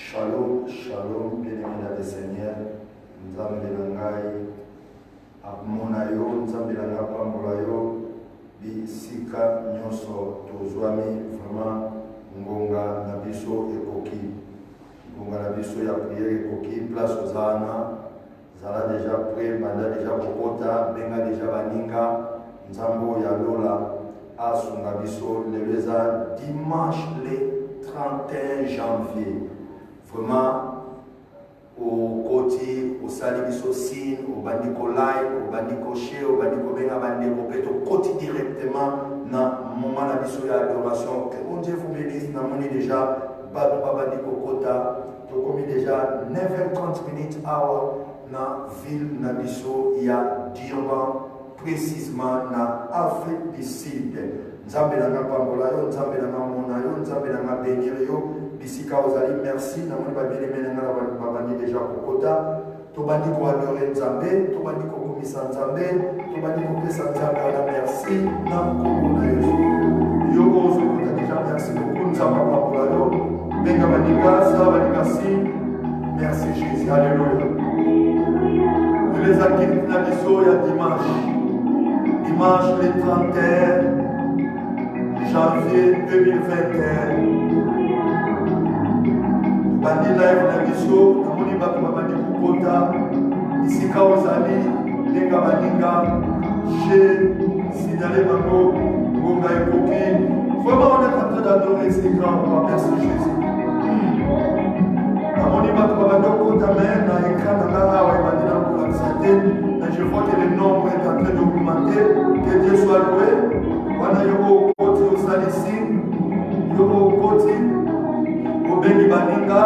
Shalom, shalom, bien-aimés du Seigneur. Nzambe nangai, amonayo, nzambe nanga pambolayo, bisika nyoso tozwami vraiment ngonga na biso ekoki. Ngonga na biso ya prière ekoki, place ozana, zala déjà prêt, banda déjà kokota, benga déjà baninga, nzambo ya lola, asunga biso, leweza dimanche le 31 janvier. Vraiment, au côté, au salibiso sin, au bandiko like, au bandiko share, au bandiko benga bandiko peut au côté directement dans le moment de l'adoration. Que mon Dieu vous bénisse, nous avons déjà Badou Babandiko Kota, nous avons déjà 9h30 minutes hour dans la ville Nabiso, il y a Durban, précisément dans l'Afrique du Sud. Nzambe nanga pambola yo, nzambe nanga mona yo, nzambe nanga bénir yo. Bisika ozali merci, namoni ba bien aimé nanga babandi déjà kokota. Tobandi ko adorer nzambe, tobandi ko komisa nzambe, tobandi ko pesa nzambe ala merci na komona yo. Yo ozo kota déjà merci beaucoup nzamba pambola yo. Benga bandika sa bandika si. Merci Jésus, alléluia. Les acquis na biso ya dimanche. Dimanche le 31 janvier 2021. Bandi live na biso, namoni bato babandi kokota, isika ozali, lenga baninga, chez signalé bango, ngonga ekoki. Vraiment on est en train d'adorer ces grands rois, merci Jésus. Namoni bato babandi kokota, mais na écran na nga awa ebandi na kolakisate, mais je vois que le nombre est en train d'augmenter, que Dieu soit loué. Wana yoko koti osalisi, yoko koti obengi baninga,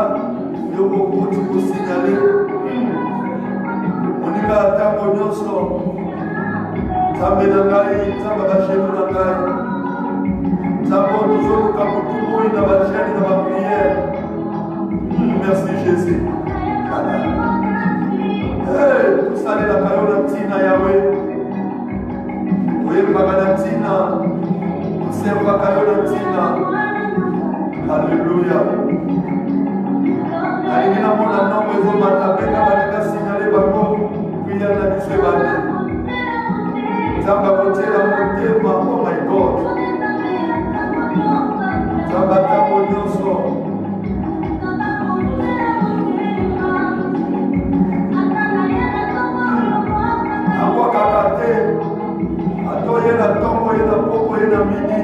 yoko koti osignale moninga atango nyonso nzambe na ngai, nzambe bashenu na ngai, nzambe tozoluka motumoi na basheni na bapriere. Merci Jésus. Tosalelaka yo na ntina yawe, toyebaka na ntina, toservaka yo na ntina. Alléluia. Alingi na mona nombre ezomata benga baninga signale bango prière na biso ebandi. Nzambe akotiela motema, oh my God. Nzambe atango nyonso. Akwakaka te. Atoye na ntongo ye na poko ye na midi.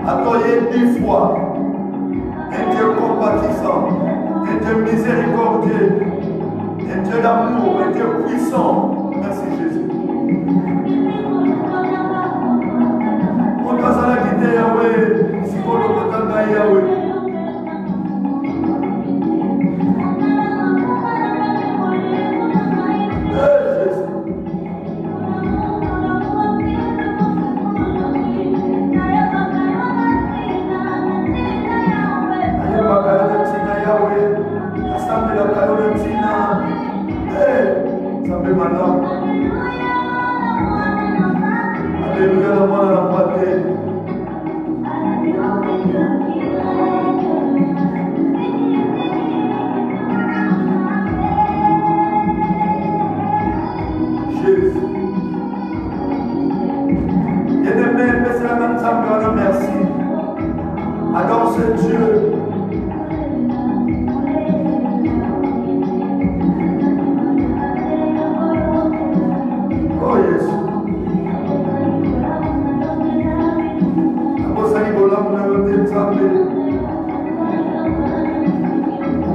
Atoye 10 fois. Un Dieu compatissant, un Dieu miséricordieux, un Dieu d'amour, un Dieu puissant. Merci Jésus. On passe à la guitare Yahweh, si on le kotanga Yahweh. Alléluia, la mort à la patrie. Jésus. Bien-aimé, baissez la main de merci. Adore ce Dieu. Oh Jésus.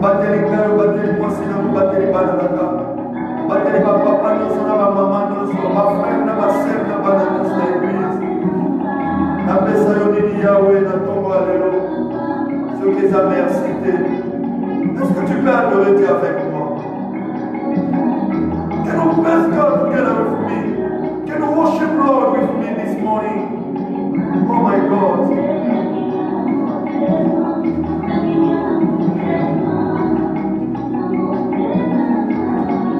Bateli karo, bateli mwasina, bateli bananaka, bateli papa nyonso na mama nyonso, frère na sœur na bana nyonso na église. Napesa yo nini Yahweh na ntongo ya lelo, soki eza merci te. Est-ce que tu peux adorer Dieu avec moi? Can you praise God together with me? Can you worship Lord with me this morning? Oh my God.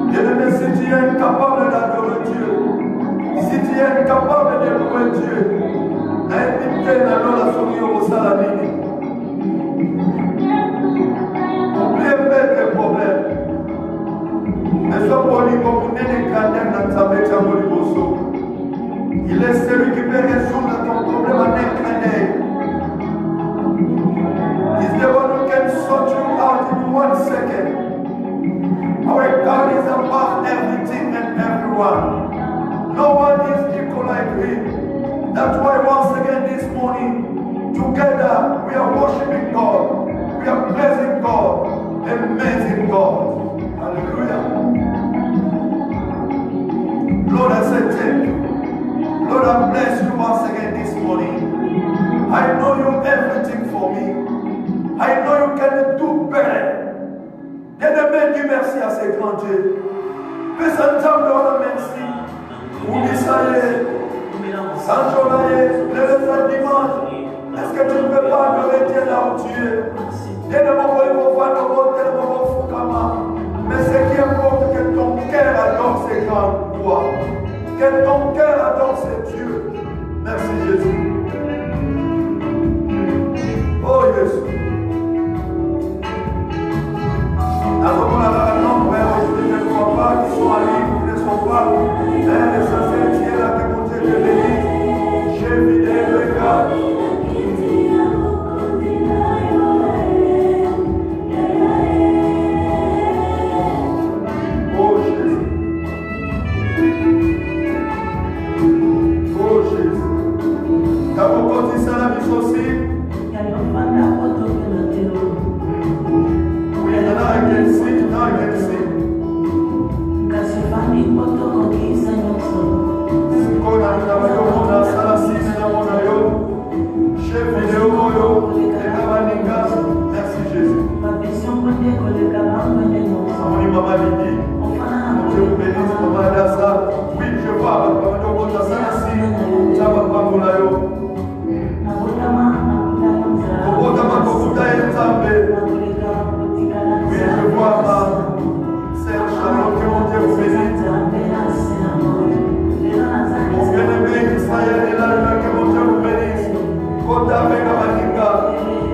Bien-aimé, si tu es incapable d'adorer Dieu, si tu es incapable de louer Dieu, invite la sourire au salamini. Oubliez No one is equal like him. That's why once again this morning, together we are worshiping God. We are praising God, amazing God. Hallelujah. Lord, I say thank you. Lord, I bless you once again this morning. I know you're everything for me. I know you can do better. Bien-aimé, dis merci à ces grands dieux. Fais un temps de merci. Vous disayez, sans journée, le dimanche. Est-ce que tu ne peux pas adorer Dieu là où tu es? Mais ce qui importe, que ton cœur adore ces grands rois. Que ton cœur adore ces dieux. Merci Jésus. Oh Jésus. Alors qu'on a la langue, je ne crois pas qu'ils sont allés, qu'ils ne sont pas. Les saints là que mon Dieu te bénisse. J'ai vidé le gars. Oh Jésus. Oh Jésus. T'as beaucoup dit ça la vie aussi? I can see, now I can see. Merci Jésus. Oui, je vois. Oui, je vois ma sœur Charlotte, que mon Dieu vous bénisse. Mon bien-aimé Israël est là, que mon Dieu vous bénisse. Quand avec Amanika,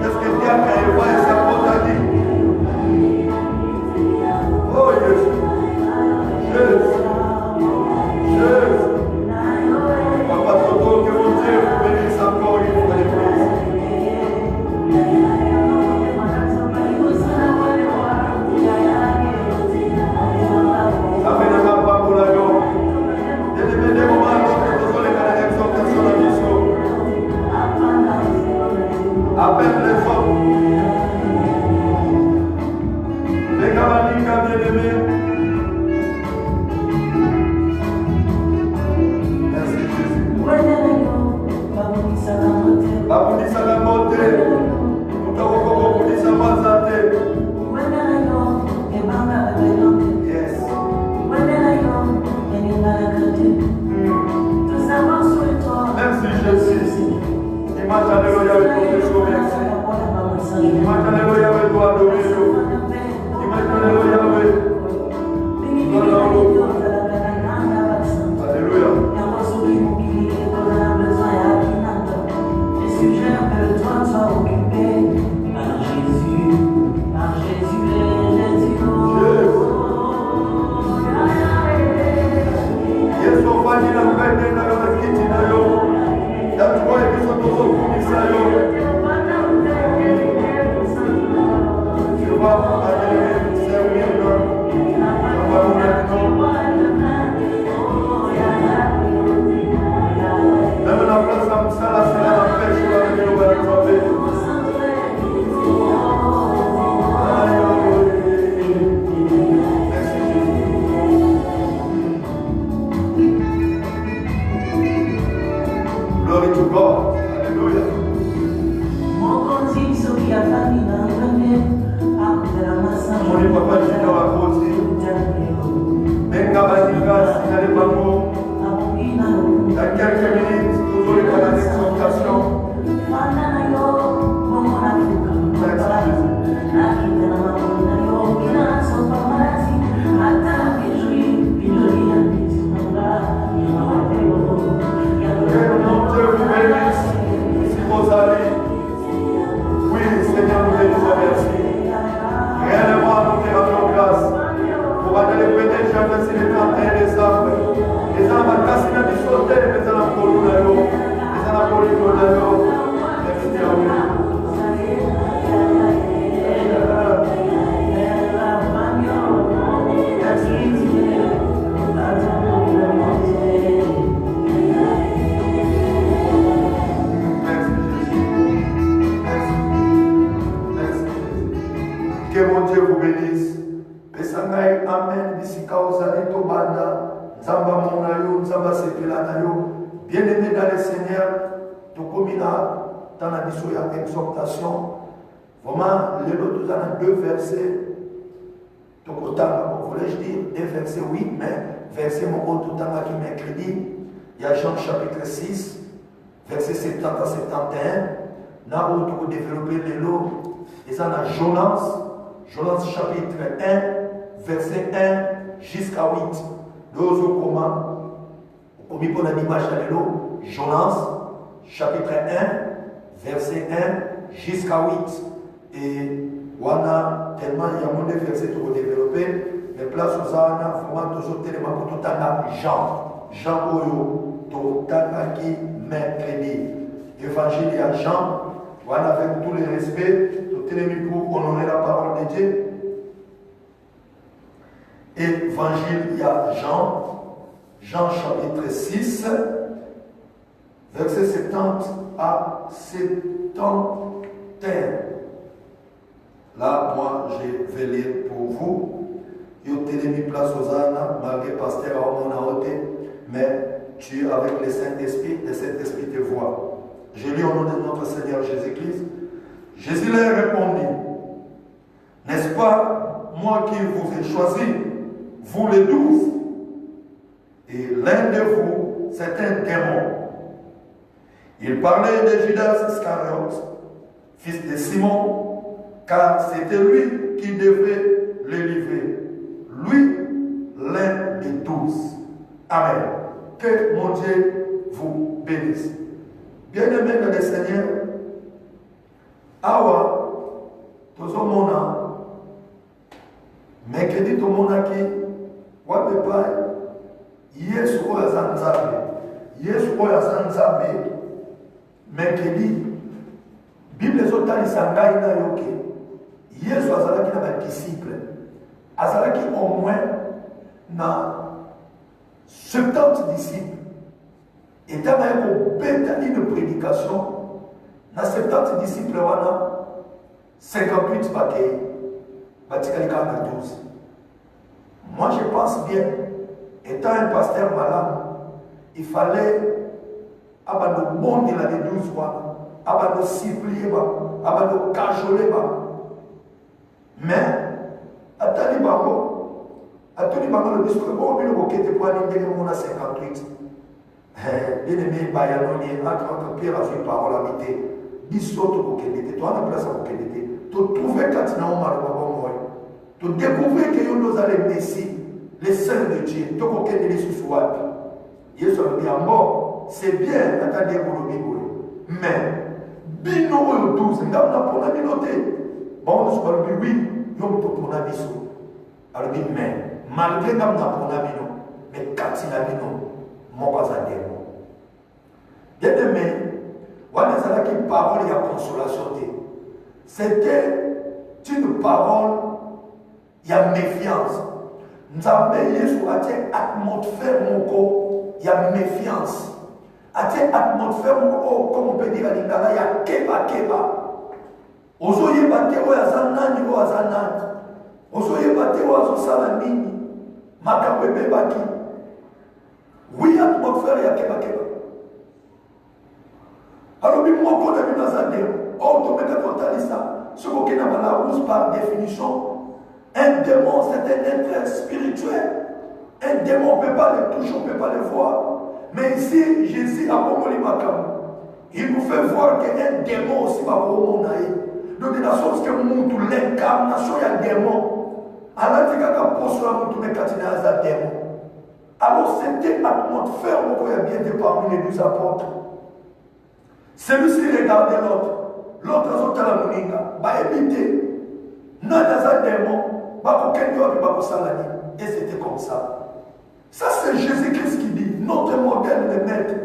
est-ce que Dieu a créé et sa porte a dit? Oh Jésus. Jésus. Jésus. Papa Toto, que mon Dieu vous bénisse encore une fois de plus. Appelle les hommes. Les Gabanikas bien-aimés. Merci Jésus. Babuni Sagamote. Mutawoko Babuni Samazate. Yes. Merci Jésus. Dimanche, alléluia, avec ton Jésus, merci. Dimanche, alléluia, avec toi, Domino. Dimanche, alléluia, avec toi, alléluia. Je suggère que toi sois occupé par Jésus, et Jésus. Yes, on va dire la paix dans la kitchen. That's why we are so good. Je vois aller servir même la place comme ça, là, c'est la pêche, je vais venir au trouver. Glory to God. Hallelujah. Mon papa dit dans la côte. Venga Banika, si n'allez pas mot. Dans quelques minutes, nous aurons la exhortation. Que mon Dieu vous bénisse. bien-aimé dans le Seigneur, Tokomina, dans la mission et exhortation, vraiment, les autres ont 2 versets. Tokotanga, voulais-je dire, des versets, oui, mais verset mon autre temps qui mercredi, il y a Jean chapitre 6, verset 70 à 71. Là où tu peux développer les lots, et ça, dans Jonas chapitre 1, verset 1 jusqu'à 8. L'autre comment, comme il peut l'image dans les lots, Jonas chapitre 1, verset 1 jusqu'à 8. Et wana tellement il y a moins de versets pour développer, mais place aux ânes, vraiment toujours tellement pour tout Jean Oyo, tout qui mercredi. Évangile à Jean, voilà avec tout le respect, tout le pour honorer la parole de Dieu. Évangile à Jean chapitre 6, verset 70 à 71. Là, moi, je vais lire pour vous. Yo t'ai mis place aux ânes, malgré pasteur à mon haute, mais tu es avec le Saint-Esprit te voit. Je lis au nom de notre Seigneur Jésus-Christ. Jésus leur répondit, n'est-ce pas moi qui vous ai choisi, vous les 12? Et l'un de vous, c'est un démon. Il parlait de Judas Iscariote, fils de Simon, car c'était lui qui devait le livrer. Lui, l'un des 12. Amen. Que mon Dieu vous bénisse. Bien-aimés dans le Seigneur, awa, tous au monde, mercredi tout le monde qui, wapepa, Yesu oyazanzabe, mercredi, Bible zotalisa ngai na yoke. Yesu azalaki na ba disciple. Azalaki au moins na 70 disciples. Et dans une prédication, dans 70 disciples, 58 batailles, 12. Moi, je pense bien, étant un pasteur malade, il fallait avoir le monde de l'année 12 mois, avoir le supplier, avoir le cajoler. Mais, attendez, le discours, bon, il y a 58. Bien-aimé, entre Pierre a fait parole à l'ité. Bissoto pour qu'elle était, toi, la place pour qu'elle était. Tu trouvais quand tu n'as pas tu découvrais que nous allons le Messie, les saints de Dieu, tu pour qu'elle est sous soi. Jésus a dit en mort, c'est bien, attendez pour le Bible. Mais, bino 12, nous avons pour la minoté. Bon, nous allons dire oui, nous avons pour la biso. Alors, mais, malgré nous avons pour la mino, mais quand il a dit non, mon pas à dire. Bien-aimé, voilà qui parole et la consolation. C'était une parole, il y a méfiance. Nous avons sur la atmosphère, il y a méfiance. Atmosphère, comme on peut dire, il y a keba. Ozoye batero ya zanani o azanani. Ozoye batero azo salamini. Makabebe baki. Oui, atmosphère ya keba. Alors, il m'a dit que ce qui est par définition, un démon, c'est un être spirituel. Un démon, on ne peut pas le toucher, on ne peut pas le voir. Mais ici, Jésus a promis il nous fait voir qu'un démon aussi va pour mon aïe. Donc, dans la chose que nous l'incarnation, il y a un démon. Alors, il y a un démon. Alors, c'était l'atmosphère où il y a bien des parmi les 12 apôtres. Celui-ci regardait l'autre. L'autre a la moninga. Va éviter. Non, dans un démon. Et c'était comme ça. Ça, c'est Jésus-Christ qui dit, notre modèle de maître.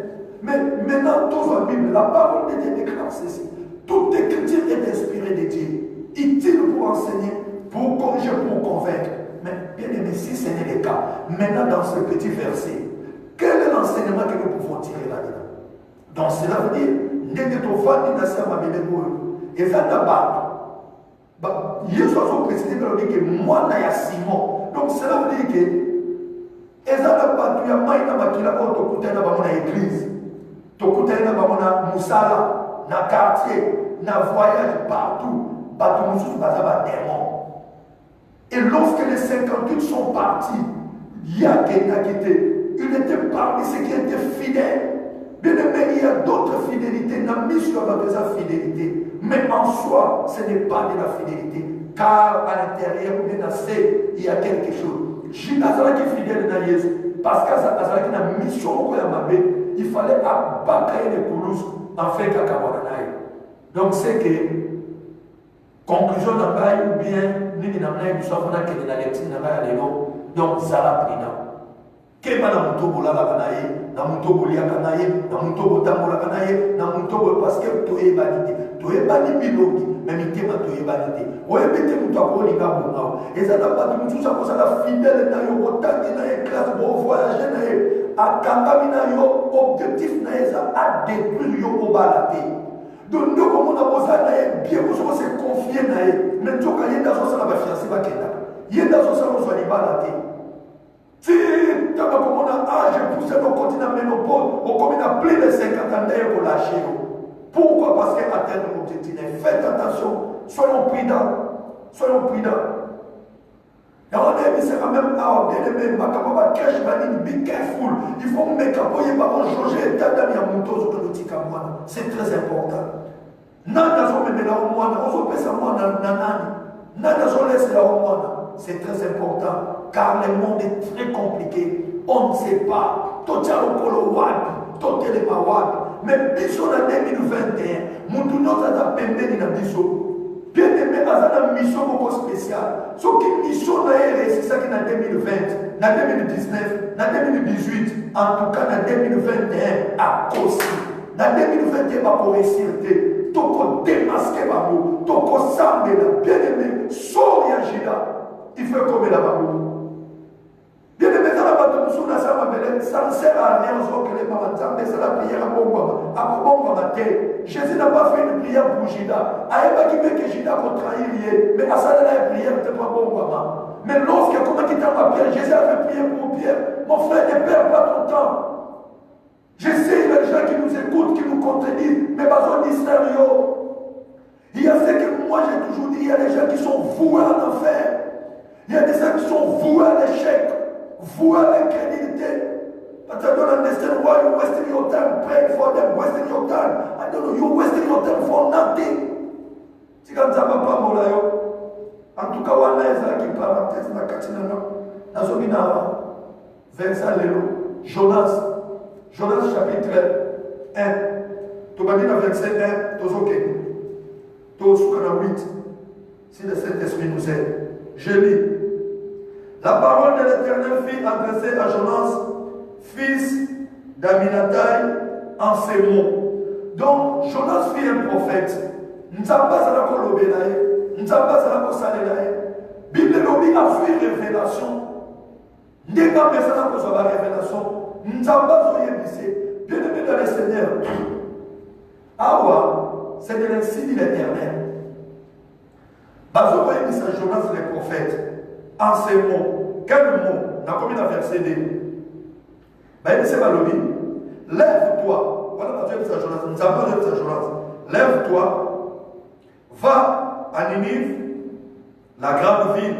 Mais maintenant, tout la Bible, la parole de Dieu déclare ceci. Toute écriture est inspirée de Dieu. Utile pour enseigner, pour corriger, pour convaincre. Mais bien aimé, si ce n'est le cas, maintenant dans ce petit verset, quel est l'enseignement que nous pouvons tirer là-dedans? Donc cela veut dire, et ça d'abord, Jésus a précisé que moi, il y a Simon. Donc cela veut dire que, et ça n'a pas maina makila o tokutana bango na église, tokutana bango na musala, na quartier, na voyage partout, bato mususu baza ba démon. Et lorsque les 58 sont partis, il y a quelqu'un qui était, il était parmi ceux qui étaient fidèles. Bien aimé, il y a d'autres fidélités, n'a mis sur la fidélité, mais en soi, ce n'est pas de la fidélité, car à l'intérieur, il y a quelque chose. Judas est fidèle à Jésus, parce qu'il a une mission, il fallait abattre les coulousses en fait qu'à. Donc c'est que, conclusion d'un bail ou bien, nous n'avons pas eu de la lecture, donc ça l'a pris. Kema na mutobo la kanaye, na mutobo lia kanaye, na mutobo tambola kanaye, na mutobo parce que toyebani bilogi, mais mitema toyebani te. Oyebete muto akoli ka bonga. Ezala batu mutu sa kosala fidèle na yo, otangi na ye classe, bo voyager na ye, akangami na yo, objectif na eza a détruire yo obala te. Donc nous comme on a besoin na ye, bien vous se confier na ye, mais toka yenda so sala ba fiancé ba kenda. Yenda so sala so libala te. Si tu as un âge poussé au continent ménopause, au combien plus de 50 ans pour lâcher. Pourquoi? Parce qu'atteindre l'objectif. Faites attention, soyons prudents. Soyons prudents. Et on a mis ça quand même à bien aimé, be careful. Il faut mettre un peu de changer c'est très important. C'est très important. Car le monde est très compliqué. On ne sait pas. Mais biso en 2021, Moutounos a tapé dans biso. Bien aimé, à une mission beaucoup spéciale. Ce qui mission c'est ça qui est en 2020, en 2019, en 2018, en tout cas en 2021, à cause. En 2021, pour réussir, toko démasquer babou, toko sambe la bien aimé, sort il fait comme la babou. Bien aimé, ça ne sert à rien aux autres que les mamans, c'est la prière à Bongo. Jésus n'a pas fait une prière pour Judas. Aïba qui veut que Judas contre trahir, mais à ça, la prière n'était pas Bongo. Mais lorsque, comment il t'a pas Pierre, Jésus a fait prière pour Pierre. Mon frère, ne perds pas ton temps. Je sais, il y a des gens qui nous écoutent, qui nous contredisent, mais pas on dit sérieux. Il y a ce que moi j'ai toujours dit, il y a des gens qui sont voués à l'enfer. Il y a des gens qui sont voués à l'échec, voués à l'incrédulité. But I don't understand why you're wasting your time praying for them, wasting your time. I don't know, you're wasting your time for nothing. Si comme ça va pas mola yo. En tout cas, on a qui parenthèse na katina no. Nazobina verset lelo. Jonas chapitre 1. Tu vas dire verset 1, tozoke. Tosukana 8. Si le Saint-Esprit nous aide. Je lis. La parole de l'Éternel fut adressée à Jonas, fils d'Aminatai, en ces mots. Donc, Jonas fut un prophète. Nzamba Zalako Lobelae, Nzamba Zalako Salelae. Bible Lobi a fait révélation. Ndeka Mesana Kosoba révélation. Nzamba Zoyebise. Bien aimé dans le Seigneur. Awa, c'est de l'ainsi dit l'Éternel. Bazo Yebise Jonas le prophète. En ces mots, quel mot? Dans combien de versets? Lève-toi. Voilà la Dieu de Jonas. Nous avons dit à Jonas. Lève-toi, va à Ninive, la grande ville,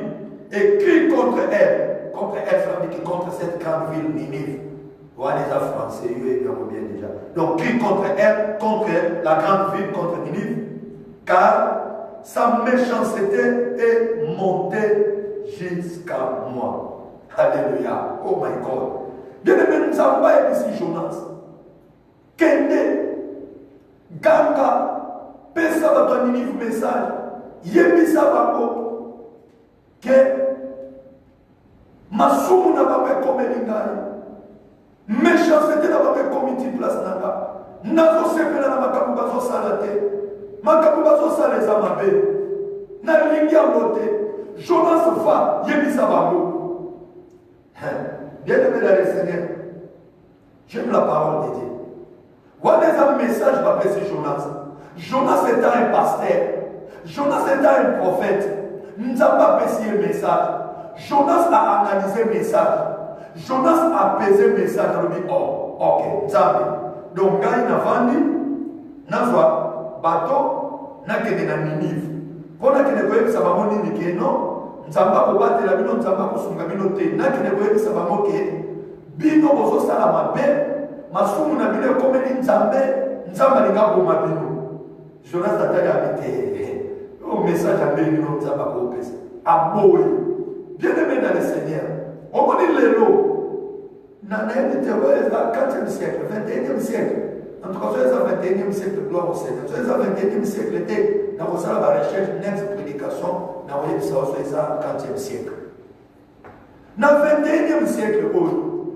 et crie contre elle. Contre elle, ça veut dire contre cette grande ville, Ninive. Voilà les Français, ils bien déjà. Donc crie contre elle, contre la grande ville, contre Ninive, car sa méchanceté est montée jusqu'à moi. Alléluia. Oh my God. Bien aimé, nous avons pas ici Jonas. Kende, Ganga, Pesa va ton message. Yemisa bako. Que Masumu n'a pas fait comme l'ingari. Méchanceté n'a pas fait comme une place nanga. Nazo sepela na makabubazo salate. Makabubazo saleza mabe. Na lingia lote. Jonas va, Yemisa bako. Bien aimé dans le Seigneur, j'aime la parole de Dieu. Voilà un message d'après ce Jonas. Jonas était un pasteur. Jonas était un prophète. Nous n'avons pas apprécié le message. Jonas a analysé le message. Jonas a apaisé le message. Il a dit, oh, ok, Nzambe. Donc, Gaï n'a vendu, n'a soit bateau, n'a qu'à na Ninive. Pour n'a qu'à ne ça va monter ni non, Nzamba ko battre la bino, Nzamba ko sunga bino te, n'a qu'à ne ça va monter. Bino bozo sala mabe, masumu na bino comme ni Nzambe, Nzamba linga ko mabino. Jonas a tali habité. Au message à Bénin, Nzamba ko pesa. A boy. Bien aimé dans le Seigneur. On connaît les lots. Dans le 4e siècle, 21e siècle. En tout cas, sur le 21e siècle, gloire au Seigneur. Sur le 21e siècle, dans la recherche, next prédication, dans le 4e siècle. Dans le 21e siècle,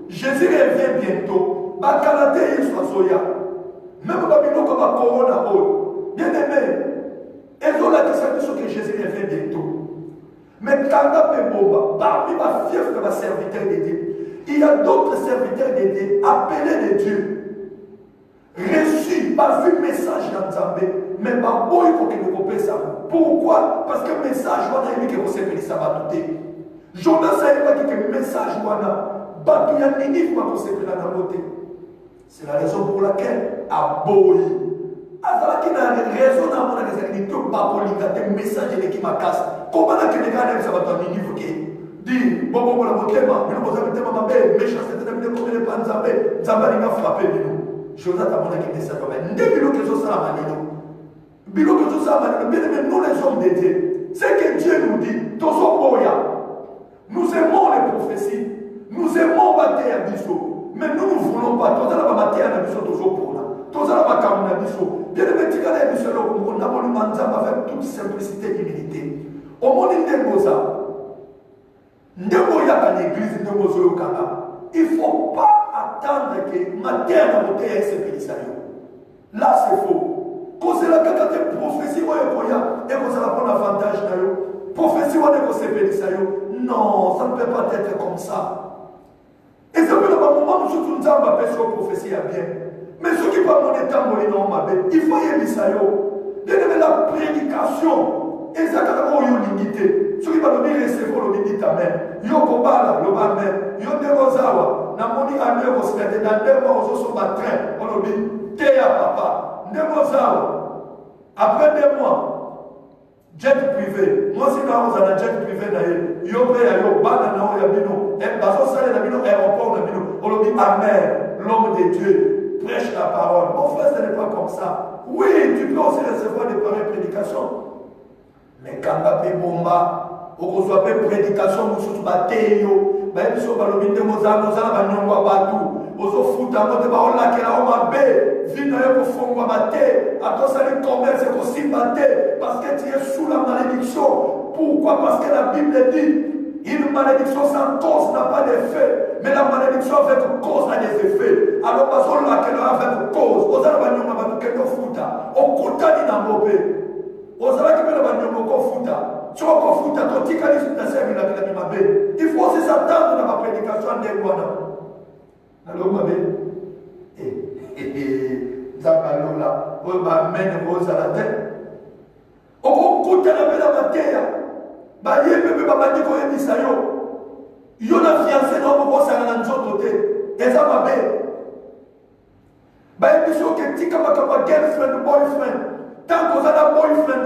Jésus revient bientôt. Bakalate soit soya. Même Babylone comme la corona. Bien aimé. Et donc la question que Jésus revient bientôt. Mais quand on parmi ma fief de ma serviteur de Dieu, il y a d'autres serviteurs de Dieu, appelés de Dieu, reçus par un message dans Nzambé, mais pas bon, il faut que nous comprenions ça. Pourquoi? Parce que le message, on a dit que vous savez ça va tout. Jonas a dit que le message, on a dit que vous savez la beauté. C'est la raison pour laquelle, à Boï, alors qu'il y a une raison dans mon exemple, il ne peut pas pour le message qui m'a cassé. Comment est-ce que les gars ça va donner niveau qui dit bon la motema, mais nous avons été ma belle, méchant, c'était un peu comme les panzabé, Zambali m'a frappé nous. Je vous ai demandé qu'il message comme un début que je sois à Manino. Bilo que je sois à Manino, mais nous les hommes de Dieu, c'est que Dieu nous dit, Tozo Boya, nous aimons les prophéties, nous aimons battre à Bissot, mais nous ne voulons pas, Tozo la battre à Bissot, Tozo pour là, Tozo la battre à Bissot. Bien aimé, tu as les Bissot, on a voulu Manzamba avec toute simplicité et humilité. Au monde de il ne faut pas attendre que ma terre n'a pas été séparée. Là, c'est faux. Quand c'est la prophétie, et quand c'est la bonne avantage, prophétie, non, ça ne peut pas être comme ça. Et c'est pour le moment où nous avons appelé sur prophétie bien. Mais ce qui va mon état, il faut y aller ça. La prédication. Et ça, quand on a une dignité, ceux qui vont nous recevoir le dit amen. Yo kobala, le amen. Yo degozawa, na moni ame ko sikate na demo ozo so batrin. On le dit, teya papa. Degozawa. Après 2 mois, jet privé. Moi, si nous avons un jet privé d'ailleurs, yo prêt à yo bana na ya bino. Et baso sale na bino aéroport na bino. On le dit amen. L'homme de Dieu prêche la parole. Mon frère, ce n'est pas comme ça. Oui, tu peux aussi recevoir des pareilles prédications. Mais quand on fait bomba, on reçoit des prédications, on se bat yo, ben so balobinde mozana mozana banyongwa batu, ozo futa mote ba ola kela o mabe, vino yo kufungwa bate, atosa le commerce ko simbate parce que tu es sous la malédiction. Pourquoi? Parce que la Bible dit une malédiction sans cause n'a pas d'effet, mais la malédiction avec cause a des effets. Alors parce qu'on l'a kela avec cause, ozana banyongwa batu kendo futa, okuta ni na mobe. Il faut aussi s'attendre dans ma prédication de Guana. Alors, ma belle, Zabalola, on va mettre rose à la tête. On va écouter la belle matière. Bah, il y a un peu de babadi qu'on a dit ça. Il y a une fiancée dans le boss à la côté. Et ça m'a belle. Bah, il y a une que tu as girlfriend, boyfriend. Tant qu'on a un boyfriend,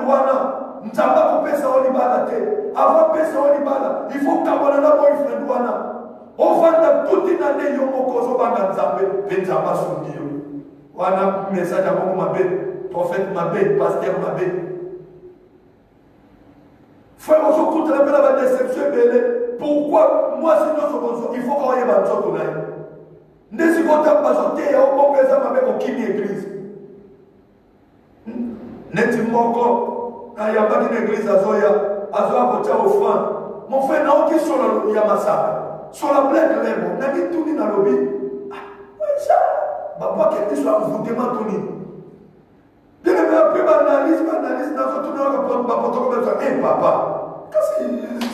nous n'avons pas payé ça au Libala. Avant de payer ça au Libala, il faut qu'on ait un boyfriend. On va toute une année, on va faire ça. On a un message à mon prophète, pasteur, frère, on se compte la déception. Pourquoi moi, sinon, il faut qu'on ait un autre. Nous ne sommes pas en église. Neti moko na yaba d'une église azoya azoa kocha offrande mon frère na oki sur la yamasa sur la blague lebo na ki tuni na lobi ah ça papa que tu sois vous demandez bien mais après analyse na so tuni na papa to comme ça eh papa qu'est-ce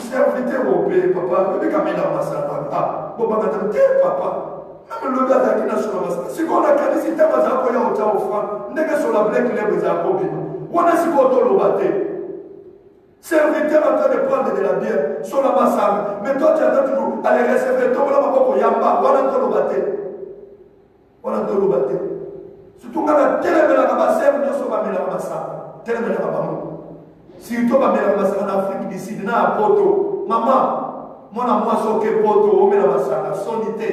c'est invité au père papa mais quand même na masa ah bon papa papa même le gars qui n'a sur la masa si on a qualité ta masa ko ya kocha offrande ndenge sur la blague lebo za kobi. Serviteur en train de prendre de la bière sur la massacre. Mais toi, tu attends toujours à les recevoir. Tu vas pas yamba. On entend le bâté. On entend le bâté. Surtout quand la télé met la cabassère, nous sommes à la massacre. Télé met la cabassère. Si tu vas mettre la massacre en Afrique d'ici, dans la poto. Maman, moi, moi, je suis poto. On met la massacre. Sonité.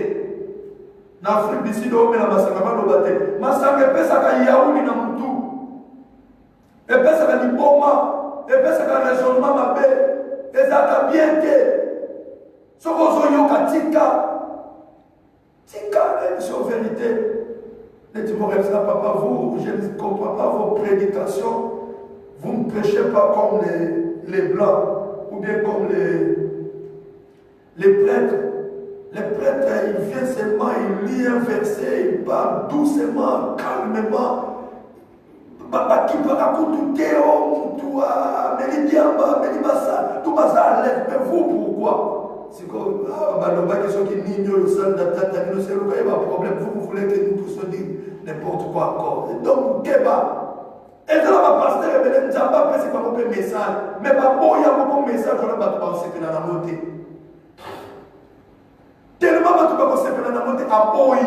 Dans l'Afrique d'ici, on met la massacre. On met le bâté. Massacre, et puis ça va y avoir dans le tout. Et puis ça va y avoir. Et puis c'est un raisonnement ma belle. Et ça a bien été. Ce que vous avez tika. Tika, c'est en vérité. Les Timorés, papa, vous, je ne comprends pas vos prédications. Vous ne prêchez pas comme les Blancs, ou bien comme les prêtres. Les prêtres, ils viennent seulement, ils lisent un verset, ils parlent doucement, calmement. Qui peut raconter tout ça, mais vous pourquoi? C'est comme la question qui n'ignore le sol d'attaque, nous c'est le problème. Vous voulez que nous puissions dire n'importe quoi encore. Donc, Keba. Et là, ma pasteur, je ne sais pas si c'est un message, mais il y a un bon message, je ne sais pas si c'est dans la montée. Tellement que c'est dans la montée à Boï.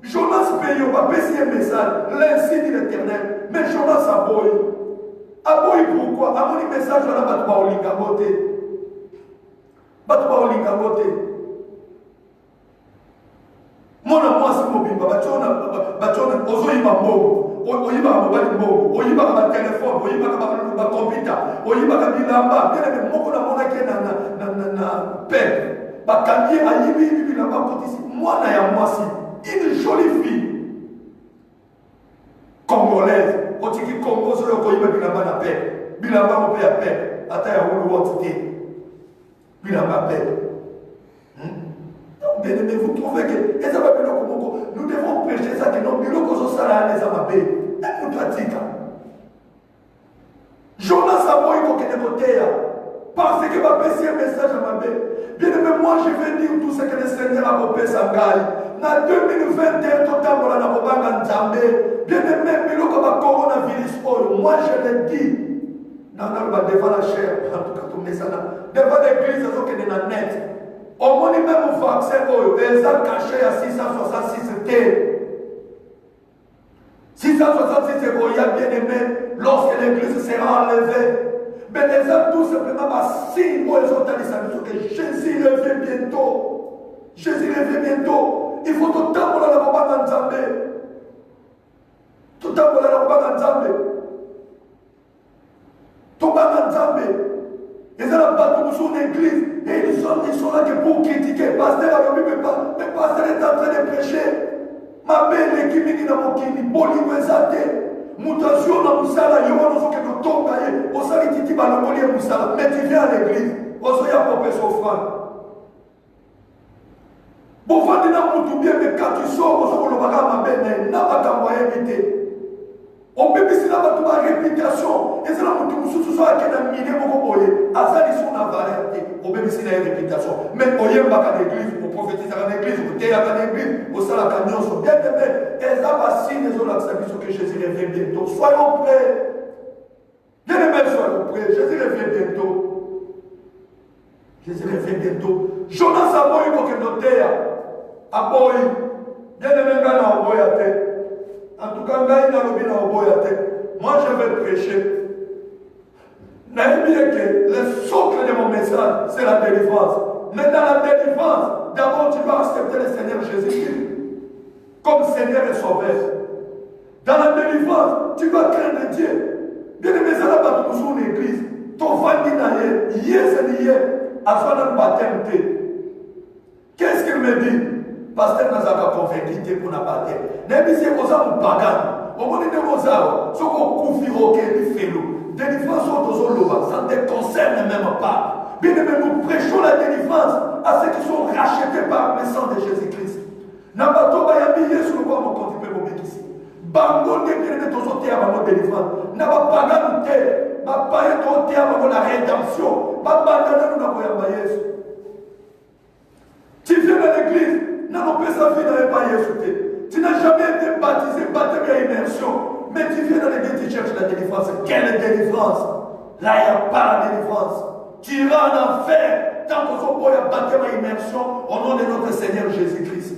Jonas paye au papier, c'est un message, l'ainsi dit l'Éternel. Mais Jonas a boy. A boy pourquoi? A mon message, on a battu au lingamoté. Battu au lingamoté. Mon amour, c'est mon bimba. Batchona, ozoïba bobo. Oyiba mobile bobo. Oyiba ma téléphone. Oyiba ma computer. Oyiba ma bilamba. Bien aimé, mon amour, qui est na paix. Bakandier, ayibi, bilamba, côté ici. Moi, na ya moi, si. Une jolie fille congolaise, quand tu dis Congo, c'est le Koyiba Bilamba na paix. Bilamba mon père paix. Attends, il y a un Bilamba paix. Donc, bien aimé, vous trouvez que nous devons prêcher ça que nos bureaux sont salariés les amabés. Et nous pratiquons. Jonas Samoï, qu'on est côté, parce que ma un message à ma belle. Bien aimé, moi je vais dire tout ce que le Seigneur a coupé sa gaille. En 2021, total, on a pas Nzambé. Bien aimé, comme le coronavirus, moi je le dis. Devant la chair, en tout cas, tout message. Devant l'église, ils sont dans la net. Au moins, même au vaccin, ils ont caché à 666 T. 666 il y a bien aimé, lorsque l'église sera enlevée. Mais les hommes tout simplement, si moi ils ont dit que Jésus revient bientôt. Jésus revient bientôt. Il faut tout le temps pour la Baba Nzambe. Tout le temps pour la Baba Nzambe. Tout le temps Nzambe. Ils ont battu sur l'église et ils sont là que pour critiquer. Pasteur a le mais pasteur est en train de prêcher. Ma belle équipe qui n'a pas kini, bolingo ezate. Mutation na musala yono soke no tonga ye osali titi balongoli musala mais tu viens à l'église osoya popé s'offrande bon vandi na mutu bien mais quand tu sors osoko lo baka mabene na bakambo éviter on peut bisi na batu ba réputation et c'est la mutu mususu so akena mine moko boye azali sur na valeur on peut bisi na réputation mais oyemba ka l'église pour prophétiser à l'église pour teya ka l'église osala camion so bien aimé et ça va signer sur la service que Jésus revient bientôt. Soyons prêts. Bien aimé, soyons prêts. Jésus revient bientôt. Jésus revient bientôt. Jonas a boy pour que nous terre. A boy. Bien aimé, gana a boy à terre. En tout cas, gana a boy à terre. Moi, je vais prêcher. N'ayez bien que le socle de mon message, c'est la délivrance. Mais dans la délivrance, d'abord, tu dois accepter le Seigneur Jésus-Christ comme Seigneur et Sauveur. Dans la délivrance, tu vas craindre Dieu. Bien aimé, ça n'a pas tout sur l'église. Ton famille n'a c'est lié à son baptême. Qu'est-ce qu'il me dit? Pasteur n'a pas convaincu pour la baptême. N'est-ce pas si vous avez un pagan? Au moment où vous avez ce qu'on confie au Kéli-Félou, délivrance ça ne te concerne même pas. Bien aimé, nous prêchons la délivrance à ceux qui sont rachetés par le sang de Jésus-Christ. N'abatoba yambi Yesu kwa mokonzi pe bobikisi. Bango ne bien to sote ya bango délivrance. N'abapaga te, ba paye to te ya bango la rédemption. Ba bandana nous na koyamba Yesu. Tu viens à l'église, n'a pas sa vie n'avait pas Yesu. Tu n'as jamais été baptisé, baptême à immersion. Mais tu viens dans l'église, tu cherches la délivrance. Quelle délivrance? là il n'y a pas de délivrance. Tu iras en enfer tant que son boy a baptême à immersion au nom de notre Seigneur Jésus-Christ.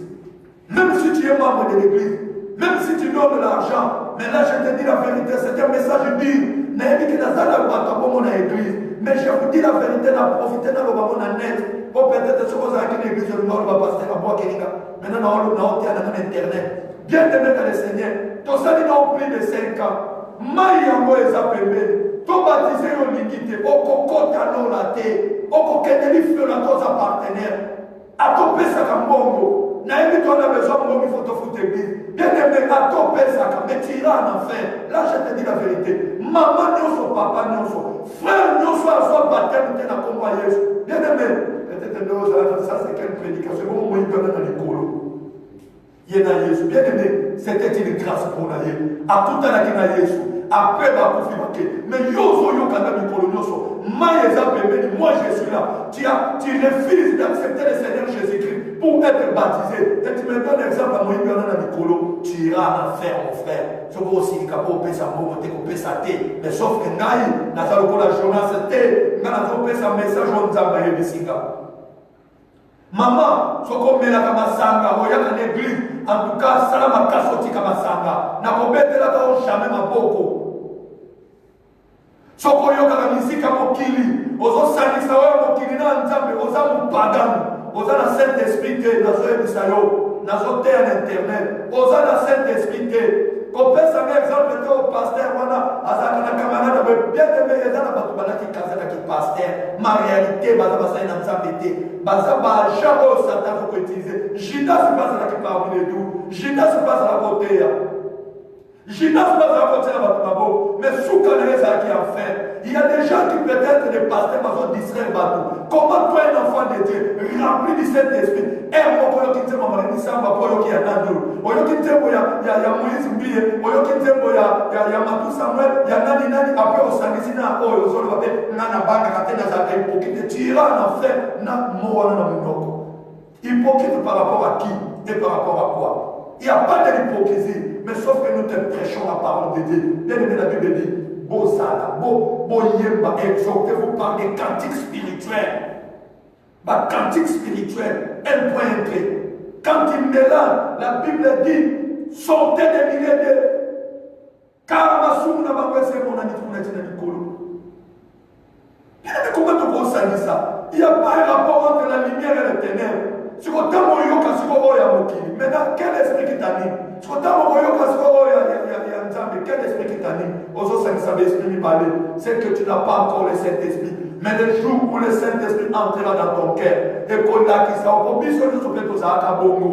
Même si tu es membre de l'église, même si tu donnes de l'argent, mais là je te dis la vérité, c'est un message dur. Mais je vous dis la vérité, n'a profité dans le moment net. Pour peut-être ce que vous avez dit l'église, le nom va passer à bois Kéringa. Maintenant, on a internet. Bien aimé dans le Seigneur, tout ça dit non plus de 5 ans. Maïango est appelé. Tout baptisé au limité. Au coco tano la té. Au coqueteli feu la tous partenaire. A topé ça comme bongo. Naïmi, tu as besoin de mon faut te foutre l'église. Bien aimé, à topé ça comme. Mais tu iras en enfer. Là, je te dis la vérité. Maman, non, son papa, non, son frère, non, son baptême, tu n'as pas combattu. Bien aimé. Peut-être ça, c'est quelle prédication. Comment on y donne dans les colos. Bien aimé, c'était une grâce pour Naïe. À tout à l'heure, après, mais moi je suis là. Tu refuses d'accepter le Seigneur Jésus-Christ pour être baptisé. Et tu me donnes l'exemple à moi, tu iras en enfer, mon frère. Ce que aussi, il y a mais sauf que Naïe, n'a pas la Jonas, n'a pas un message on a maman, ce qu'on met là comme sanga, on y a dans l'église, en tout cas, ça m'a cassé comme sanga. N'a pas bête là dans jamais ma boko. Ce qu'on y a dans la musique à Mokili, aux autres sanisaway Mokili na nzambe, aux amis pagans, aux amis Saint-Esprit, dans ce misayo, dans ce terre internet, aux amis Saint-Esprit. Qu'on peut savoir exemple au pasteur, voilà, à sa camarade, bien aimé, il y a un qui pasteur, ma réalité, baza na nzambete, baza ba jaro satan faut utiliser. Judas passe là qui parmi les deux, Judas passe à la côté. Judas passe à la côté là bas, mais sous calé ça qui a fait. Il y a des gens qui peut-être les pasteurs vont distraire bateau. Comment toi un enfant de Dieu rempli du Saint-Esprit, et mon qui te maman ni samba pour qui a nando. Oyo qui te ya Moïse mbiye, oyo qui te ya Matou Samuel, ya nani après au sangisina oyo zo le babe nana banga katena za hypocrite tira en enfer na moana na munoko. Hypocrite par rapport à qui et par rapport à quoi? Il n'y a pas de l'hypocrisie, mais sauf que nous te prêchons la parole de Dieu. Bien aimé, la Bible dit beau sala, beau yemba, exhortez-vous par des cantiques spirituels. Bah, cantique spirituel, un point entré. Quand il mélange, la Bible dit sortez des milliers de Karamasou n'a pas c'est mon ami qui n'a pas comment tu consacres ça? Il n'y a pas un rapport entre la lumière et le ténèbres. Si vous avez un maintenant, quel esprit qui t'anime? Si vous avez quel esprit qui t'anime? Aux ça ne savait exprimer parler. C'est que tu n'as pas encore le Saint-Esprit. Mais le jour où le Saint-Esprit entrera dans ton cœur, et qu'on a qui ça, on peut bien se faire tout ça à Bongo.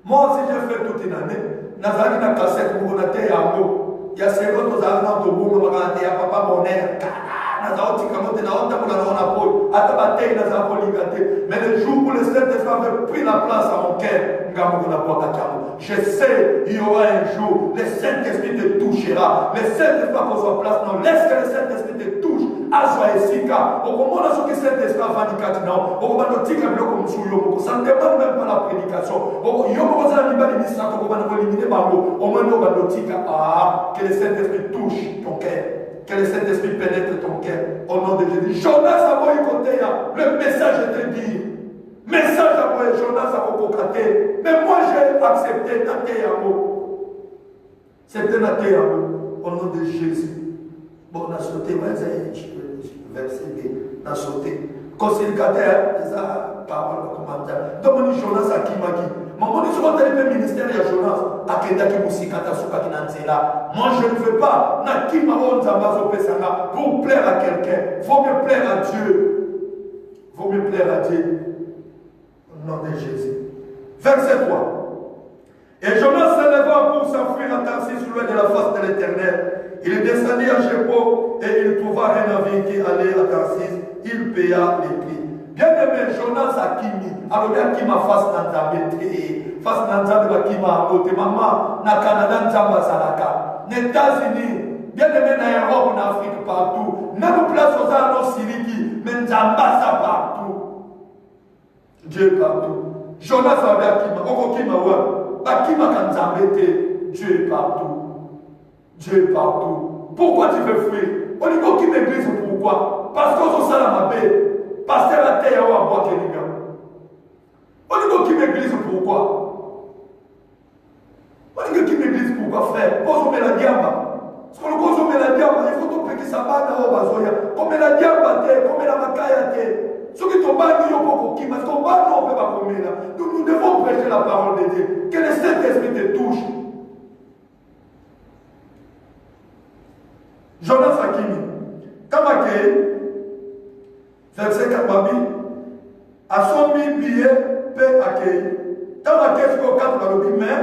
Moi aussi, j'ai fait toute une année. Nazari na cassette, vous avez un mot. Il y a ces autres dans ton bout, vous avez un papa bonheur. Mais le jour où le Saint-Esprit avait pris la place à mon cœur, je sais, il y aura un jour, le Saint-Esprit te touchera. Le Saint-Esprit va prendre sa place. Non, laisse que le Saint-Esprit te touche. Azwa esika. Au moment où le Saint-Esprit va venir maintenant, au moment où tu as comme souillon, ça ne demande même pas la prédication. Au moment où tu as l'émission, au moment où tu as que le Saint-Esprit touche ton cœur. Que le Saint-Esprit pénètre ton cœur. Au nom de Jésus. Jonas a voulu côté le message est dit. Message à moi, Jonas a voulu. Mais moi j'ai accepté Natéamo. C'était Natéamo. Au nom de Jésus. Bon, on a sauté, verset B. On a sauté. Conciliateur, c'est ça, parole, commentaire. Donc on dit Jonas à qui m'a dit. Maman dit sur le ministère, il y a Jonas. À Kenda qui moussicata souka qui n'a là. Moi je ne veux pas. Na qui m'a on zambazo pesanga pour plaire à quelqu'un. Vaut mieux plaire à Dieu. Vaut mieux plaire à Dieu. Au nom de Jésus. Verset 3. Et Jonas s'éleva pour s'enfuir à Tarsis loin de la face de l'Éternel. Il descendit à Jéricho et il trouva un navire qui allait à Tarsis. Il paya les prix. Bien aimé, Jonas a Kimi. Alors, il y a Kima face Nanzambe. Face Nanzambe, Kima a côté. Maman, na Canada, Nzamba Salaka. Les États-Unis, bien aimé, na Europe, en Afrique, partout. Même place aux Arnos Siliki, mais Nzamba, ça partout. Dieu partout. Jonas avait Kima. Oko Kima, ouais. Kima Kanzambe, Dieu partout. Dieu partout. Pourquoi tu veux fuir? On dit qu'on quitte l'église pourquoi? Parce qu'on s'en sale à ma baie. Pasteur la terre à boire quelqu'un. On dit qu'on quitte l'église pourquoi? On dit qu'on quitte l'église pourquoi, frère? Pose-moi la diamba. Parce qu'on consomme la diamba, il faut que tu ça va dans bazoya. Comme la diamba, comme la makaya. Ce qui tombe à nous, on peut parce qu'on va non, on peut pas combler là. Donc nous devons prêcher la parole de Dieu. Que le Saint-Esprit te touche. Jonas Akimi, Kamakei, verset 4, à son billet, paix accueilli. Kamakei, ce qu'on capte dans le mais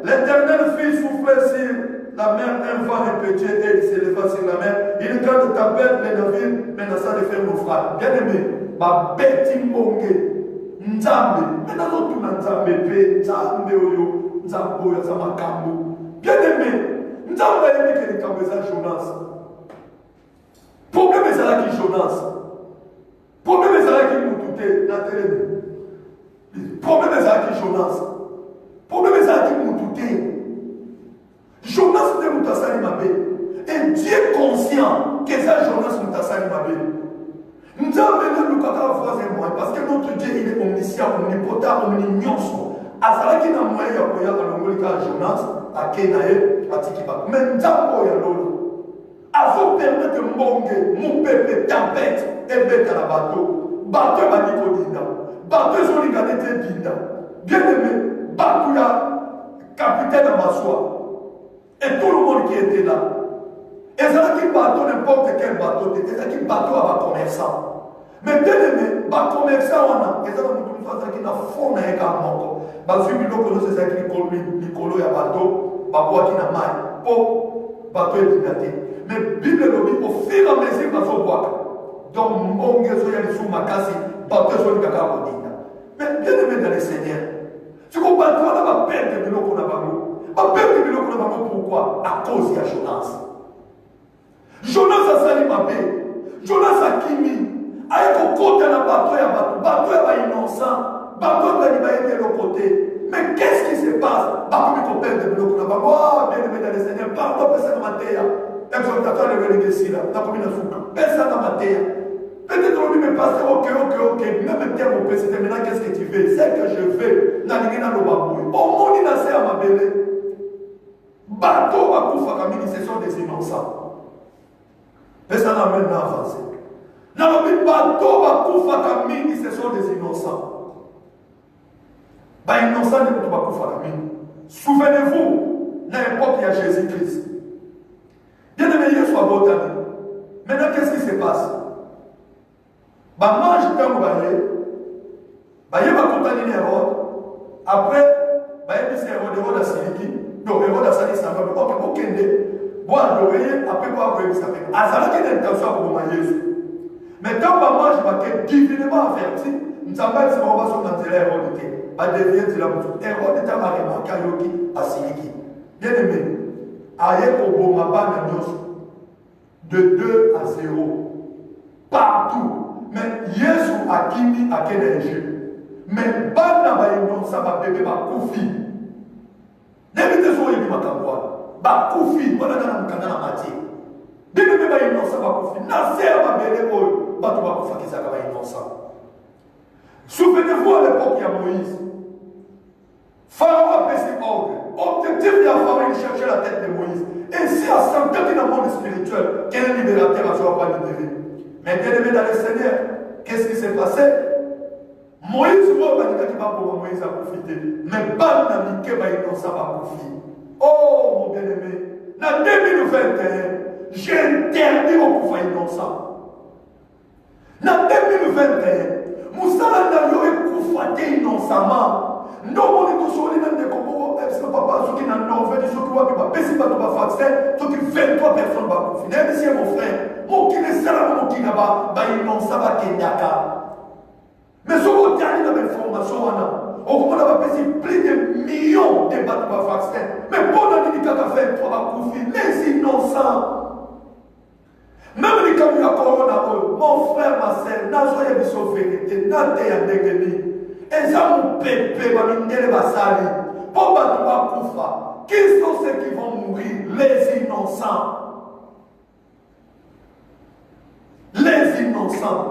l'Éternel fit souffler sur la mer un vent répété et il s'éleva sur la mer. Il garde ta bête, les navires, menaçant de faire naufrage. Bien aimé, ma bête imbongue, Nzambe, maintenant tout Nzambe, Nzambe oyo, Nzambe oyo, Zamakambo. Bien aimé, Nzambe a aimé que les Kambeza Jonas. Problème est là qui Jonas. Problème est là qui Moutouté, la télé. Problème est là qui Jonas. Problème est là qui Moutouté. Jonas de Moutassani Mabé. Et Dieu est conscient que ça Jonas Moutassani Mabé. Nous avons besoin de nous parce que notre Dieu il est omniscient, omnipotent, omnignon. Azala qui n'a moyen de koya alongolika Jonas, à Kenae, à Tikiba. Mais nous avons besoin de avant de permettre Mbonge, mon peuple, tempête, et bête à la bateau. Bateau va dire Dinda. Bateau sont les gars de Dinda. Bien aimé, bateau ya capitaine à Massoua. Et tout le monde qui était là. Et ça qui bateau n'importe quel bateau, et ça qui bateau à commerçant. Mais bien aimé, les commerçants, on a, et ça qui n'a fond à également. Parce que nous c'est ça qui est à bateau, bateau qui n'a mal. Pour bateau est dilaté. Mais la Bible dit au fur et à mesure que nous boire. Donc, on est sous ma casse, bateau sur le caca. Mais bien aimé dans le Seigneur, tu comprends, on va perdre de l'eau qu'on a pas. Perdre de l'eau qu'on a pas. Pourquoi? À cause de Jonas. Jonas a sali ma paix. Jonas a kimi. Avec au côté de la bateau, bateau est innocent. Bateau est de l'autre côté. Mais qu'est-ce qui se passe? Bateau est perdre de l'eau qu'on a pas. Oh, bien aimé dans le Seigneur, pardon, personne n'a maté. Exhortateur de l'Église, la commune de Foucault. Personne n'a maté. Peut-être on lui me passe, ok. Même terme au président, maintenant qu'est-ce que tu veux? C'est que je veux. Nanigina no babouille. Au monde, il a fait à ma belle. Bateau va pour faire ce sont des innocents. Personne n'a maintenant avancé. Non, mais bateau va pour faire ce sont des innocents. Bah, innocent ne peut pas pour faire souvenez-vous, dans l'époque, il y a Jésus-Christ. Bien aimé, il soit beau d'année. Maintenant, qu'est-ce qui se passe? Bah, mange comme baillé. Baillé va contaminer Hérode. Après, baillé dit c'est Hérode à Siliki. Donc, Hérode a sali sa femme. Ok, ok, bon, adorer, après quoi, après, ça fait. Azala qui est intention pour moi, Jésus. Mais quand on mange, bah, qui est divinement averti, nous savons pas si on va se mentir à Hérode. Bah, devient de la bouche. Hérode est un marquement, Kayoki à Siliki. Bien aimé. Aïe au Bomaba de 2 à 0. Partout. Mais Yesu a kimi a Kénéjé. Mais Bana va y ça va bébé va koufi. N'évitez pas de Makambouane. Va koufi. Voilà dans la matière. Bébé va y ça va koufi. Nasser va bébé va tout va koufi qui ça va y ça. Souvenez-vous à l'époque il y a Moïse. Pharaon a pris ses ordres. Objectif de Pharaon, il cherchait la tête de Moïse. Et si à 100 ans dans le monde spirituel, quel libérateur ne sera pas libéré? Mais bien aimé dans le Seigneur, qu'est-ce qui s'est passé? Moïse, Moïse a profité. Mais pas ça va profiter. Oh mon bien-aimé, en 2021, j'ai interdit au pouvoir innocent. En 2021, Moussa n'a pas été innocemment. Non, on est tous sur les mêmes de Congo, papa, ceux qui n'ont pas fait, ceux qui n'ont pas fait, ceux qui n'ont pas fait, ceux qui 23 personnes vont confiner. Mais c'est mon frère, mon qui est là, mon qui n'a pas, ils n'ont ça va Kenyaka. Mais ce qu'on a dans l'information, on a fait plus de millions de bateaux vaccins. Mais pour la Nidika a fait 3 confiner, les innocents. Même les camions à Corona, mon frère, ma soeur, n'a pas eu de vérité, n'a pas eu de et ça, mon pépé, ma mine va salir. Pour battre Koufa, qui sont ceux qui vont mourir? Les innocents. Les innocents.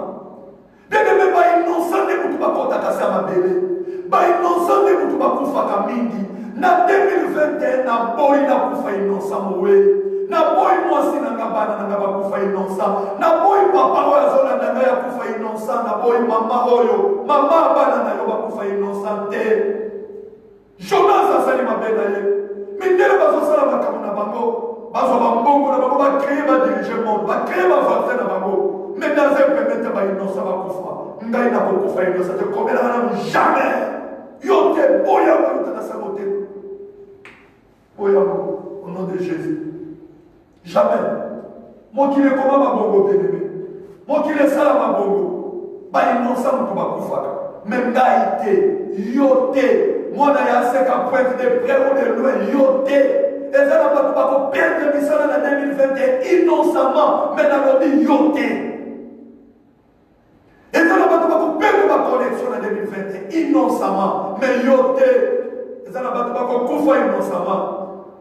Bien-aimé, ba innocent de mutu bakota kasa mabele. Ba innocent de mutu bakufa kamingi. Na 2021 na boy na kufa innocent mowe. Na boy mwasi na ngabana na ngabakufa innocent. Na boy papa oyo azola na ngaya kufa innocent. Na boy mama oyo. Mama bana na yo bakufa innocent te. Jonas asali mabena ye. Mindele bazosala makambo na bango. Bazo bambongo na bango ba créer ba diriger monde. Ba créer ba vaccin na bango. Mais dans un permettre ba innocent ba kufa. Ngai na kufa innocent te komela na jamais. Yo te boya ba yo ta saboter. Boya au nom de Jésus. Jamais. Moi qui le comment ma bongo bien-aimé. Moi qui le sala ma bongo. Ba innocent mutu ba kufa. Même gaïté, yoté, moi n'a pas qu'à pointe de près ou de loin, yoté. Et ça n'a pas perdre mission en 2021 innocemment, mais dans le dit yoté. Et ça n'a pas perdre ma connexion en 2021 innocemment, mais yoté. Et ça n'a pas couvrir innocemment.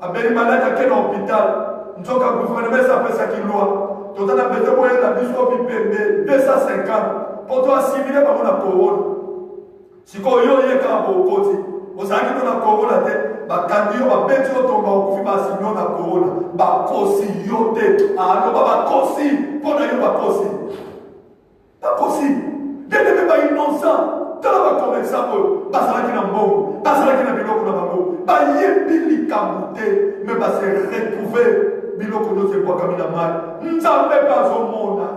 Avec les malades à quel hôpital, nous avons un gouvernement, ça fait ça qui loi. Nous avons besoin de la mission 250 pour toi assimiler par la couronne. Si vous avez un corona, vous avez un corona, bakandi yo babeti yo tonga okufi basimio na corona bakosi yo te alo bakosi mpona yo bakosi bien-aimé ba innocent tala bakomesa oyo bazalaki na mbongo bazalaki na biloko na bango bayebi likambo te me base retrouve biloko nyonso ebwakami na mai nzambe bazomona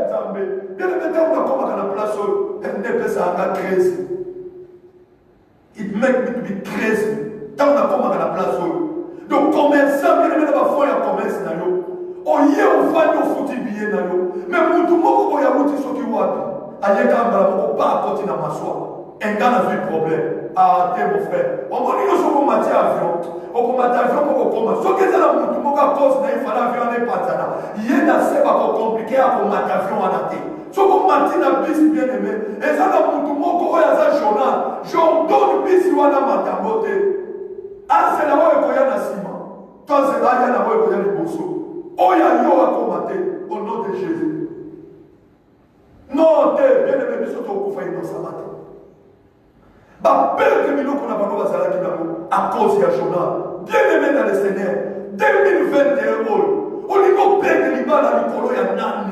nzambe bien-aimé ntango nakomaka na place oyo ndepesaka crazy. It make me to be crazy. Tant qu'on a comme à la place. Donc, commerçant, bien aimé, il faut y commerce. On y est au fan de foutu billet. Mais pour tout le monde, il y a un outil qui est aïe, quand on pas à côté de ma soie. Un gars a vu le problème. Ah, t'es mon frère. On va dire que on va avion. On va avion pour qu'on commence. Ce qui est là, tout le monde a cause, il faut l'avion n'est pas là. Il y a assez compliqué à combattre avion à la tête. Ce qu'on m'a dit dans le bis bien aimé, et ça n'a pas tout le monde qui a un journal. J'en donne le bis qui a un matambote. Ah, c'est là où il y a un ciment. Toi, c'est là où il y a un bosso. Oh, il y a un combattre au nom de Jésus. Non, t'es bien aimé, mais surtout au coup, il y a un sabbat. Bah, père de Milo qu'on a pas à cause du journal. Bien aimé dans le Seigneur. 2021, on dit qu'on perd les balles à l'école, il y a un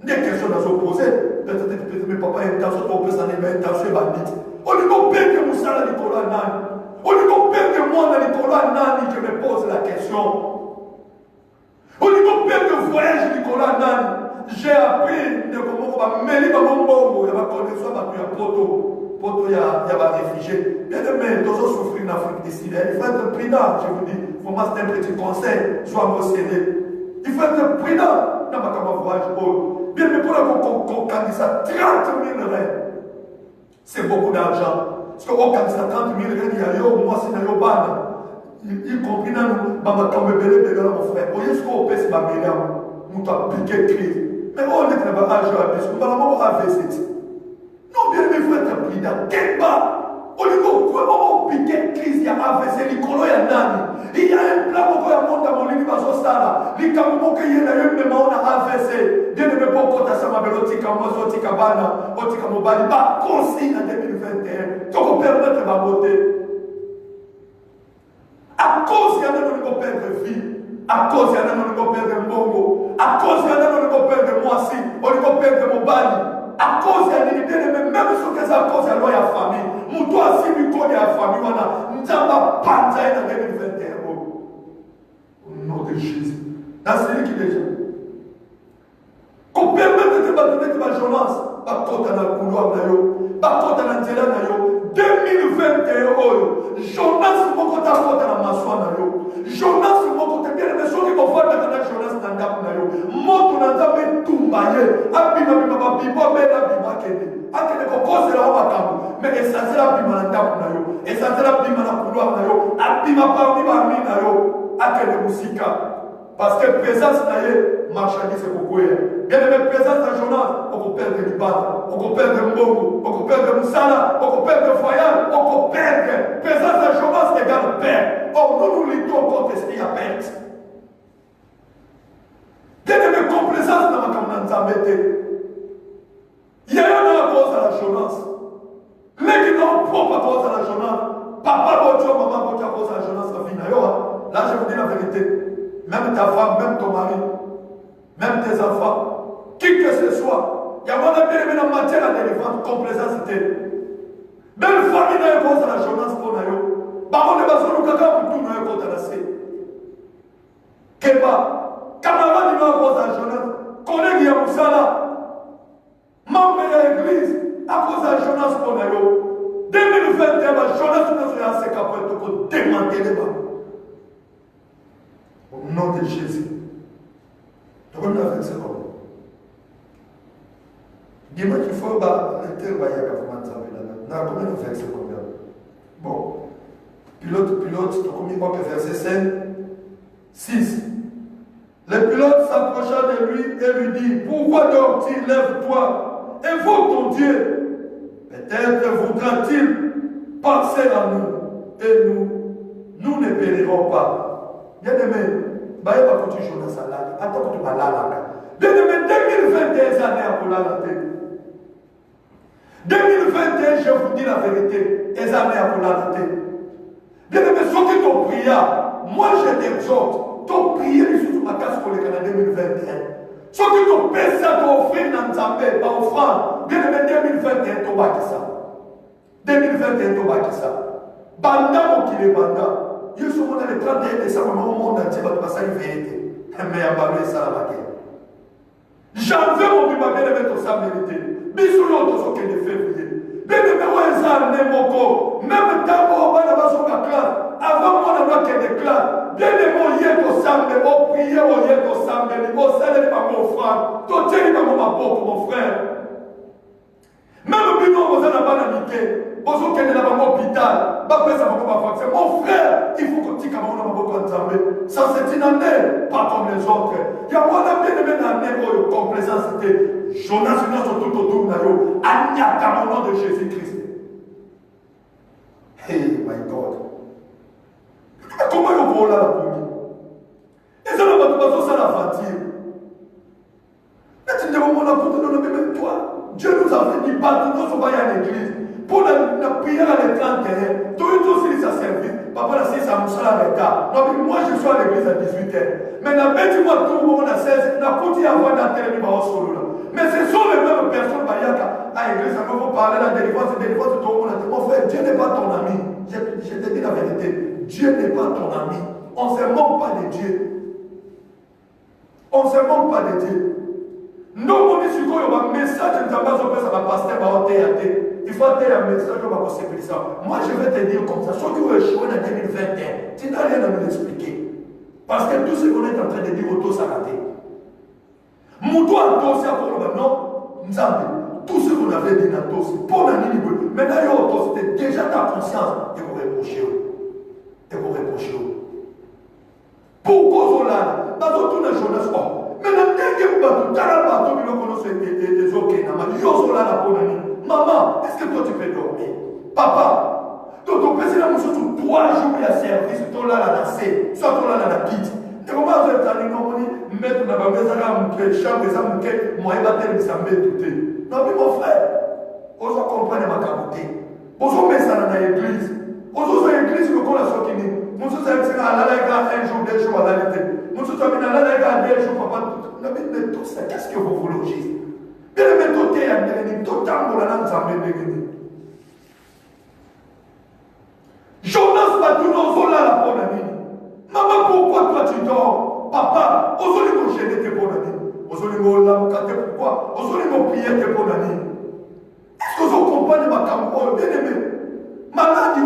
des questions à s'opposer. Peut-être mes papas ont intention de faire ça, mais intention bandit. On dit qu'on perd que Moussa à l'école à Nani. On dit qu'on perd que moi à l'école à Nani, je me pose la question. On dit qu'on perd que voyage à l'école à Nani. J'ai appris de comment on va mêler dans mon bongo, il y a ma connexion, il y a poto, il y a des réfugiés. Bien aimé, tous ceux souffrir en Afrique d'ici, il faut être prudent, je vous dis. Il faut m'acheter un petit conseil, soit mentionné. Il faut être prudent dans ma voyage. Bien, mais pour qu'on gagne ça 30 000 rêves, c'est beaucoup d'argent. Parce qu'on gagne ça 30 000 rêves, il y a yo, moi c'est dans yo ban. Y compris dans nous, ma tombe belé, mon frère. Vous voyez ce qu'on peut se battre, nous avons piqué crise. Mais on est dans l'argent à bisou, on va AVC. Non, bien, mais il faut être prudent. Quel bas? On dit qu'on piqué crise, il y a AVC, il y a nani. Il y a un plan pour que monte à mon lit, il y a un AVC. Bien aimé, pour que ça m'appelle Otika Bana, Otika Mobali, pas consigne en 2021. Donc on permet de ma beauté. À cause il y a un père de vie, à cause il y a un père de Mbongo, à cause il y a un père de Moissi, un père de Mobali, à cause il y a un bien aimé, même si c'est à cause il y a la famille, mon toi aussi lui connaît la famille, on a une jamba panza en 2021. Au nom de Jésus. Dans celui qui déjà. Qu'on permette de battre ma journée, pas contre la couloir, pas contre la télé, 2021, Jonas, mon côté à côté de ma soie, Jonas, mon côté bien, mais ceux qui vont voir dans la Jonas, dans la mon ton entame tout maillé, abima, biba, biba, kene, akene, cause la wakamu, mais essentiel abima, la table, essentiel abima, la couloir, abima, parmi, akene, musika. Parce que présence d'ailleurs, marchandise c'est beaucoup. Bien aimé, présence de Jonas, on peut perdre du bar, on peut perdre Mbongo, on peut perdre Moussala, on peut perdre Foyal, on peut perdre. Présence de Jonas égale perte. Or, nous luttons contre ce qui a perte. Bien aimé, complaisance dans ma camarade. Nzambete. Il y a une cause à la jeunesse. Les qui n'ont pas cause à la jeunesse. Papa, votre maman, votre cause à la jeunesse, la vie. Là, je vous dis la vérité. Même ta femme, même ton mari, même tes enfants, qui que ce soit, il y a moins de bien en matière à délivrance, complaisance. Même famille n'a cause à la jeunesse pour nous. Par contre, nous avons tout nous côté la C. Keba, camarade n'a cause à la jeunesse, collègue à Moussala, membre de l'église, à cause de la jeunesse pour nous. 2021, la jeunesse nous a assez capable de démanteler les bas. Au nom de Jésus. Donc on a fait ça comme dis-moi qu'il faut l'été, il y a 80 ans. Combien on fait ça comme bon. Pilote, on peut faire verset 5, 6. Le pilote s'approcha de lui et lui dit, pourquoi dors-tu? Lève-toi, invoque ton Dieu. Peut-être voudra-t-il passer à nous et nous ne périrons pas. Bien-aimé, Baye va continuer sur la salade. Attends que tu vas là. Bien-aimé, 2021 années à pour la tête. 2021, je vous dis la vérité, les années à pour la tête. Bien-aimé, ceux qui t'ont prié, moi je t'exhorte, t'ont prié sur ma casse pour les Canadiens 2021. Ceux qui t'ont payé ça, t'ont offert dans Nzambé, pas offrande. Bien-aimé, 2021, t'ont bâti ça. 2021, t'ont bâti ça. Banda, mon qui est banda. Je suis dans le 31 décembre, au monde entier, va te passer une vérité. Mais à Babé, ça la baguette. Janvier, mon bien aimé, tout ça mérité. Bisous, l'autre, ce qu'elle est février. Bien aimé, où est ça, Nemoko? Même temps, on va dans son classe. Avant moi, on a qu'elle déclare. Bien aimé, on y est au samedi, on prie, on y est au samedi, on s'élève par mon frère. Toi, tu es pas mon frère. Même si on n'a pas d'amitié. Bonjour, quel est l'hôpital? Mon frère, il faut que tu aies un ça c'est une année, pas comme les autres. Il y a moins de bien aimé une année pour complaisance. Jonas, tout autour de Agnata, au nom de Jésus-Christ. Hey, my God. Comment il faut là la première? Et ça n'a pas ça la fatigue. Mais tu ne demandes pas pour te donner même toi. Dieu nous a fait du battre, nous sommes à l'église. Pour la prière à l'écran terrain, tout aussi ça service. Papa, la 6 à Moussala Reka. Non, moi je suis à l'église à 18h. Mais la bête, moi, tout le monde à 16, n'a pas dit avoir la télé, mais ce sont les mêmes personnes à l'église, on va parler de la délivrance, tout le monde a dit, mon frère, Dieu n'est pas ton ami. Je te dis la vérité. Dieu n'est pas ton ami. On ne se moque pas de Dieu. On ne se moque pas de Dieu. Non, on est sûr qu'il y a un message de Zamba, ça va passer par théâtre. Il faut avoir un message de ma ça. Moi, je vais te dire comme ça. Ceux qui ont échoué en 2021, tu n'as rien à nous expliquer. Parce que tout ce qu'on est en train de dire, auto s'est raté. Moutou a tossé pour le maintenant, tout ce qu'on avait dit dans tossé, pour la ligne, maintenant, c'était déjà ta conscience. Et vous reprochez. Et vous reprochez. Pourquoi on l'a? Dans tout le journal, maintenant, dès que vous avez tout le bateau, vous connaissez les autres, maman, est-ce que toi tu peux dormir? Papa, donc ton président nous sommes 3 jours à service, toi là la nacée, soit toi là la quitte. Et comment vous êtes allé non mettre dans la maison à chambre, ça me moi il va te laisser tout. Non mais mon frère, on va comprendre ma capote. On va mettre ça dans l'église. On va dans l'église que qu'on a sorti. Nous sommes allés à la un jour, 2 jours à la l'été. Nous sommes allés à la 2 jours, papa. Non mais tout ça, qu'est-ce que vous voulez au Jésus? Bien aimé, tout est à l'ennemi, tout temps pour la Nzambé. Jonas va tout dans la bonne amie. Maman, pourquoi toi tu dors? Papa, aujourd'hui mon gêner tes bonnes amies. Aujourd'hui mon lamcater, pourquoi? Aujourd'hui mon prier tes bonnes amies. Est-ce que vous comprenez ma campagne? Bien aimé, maladie,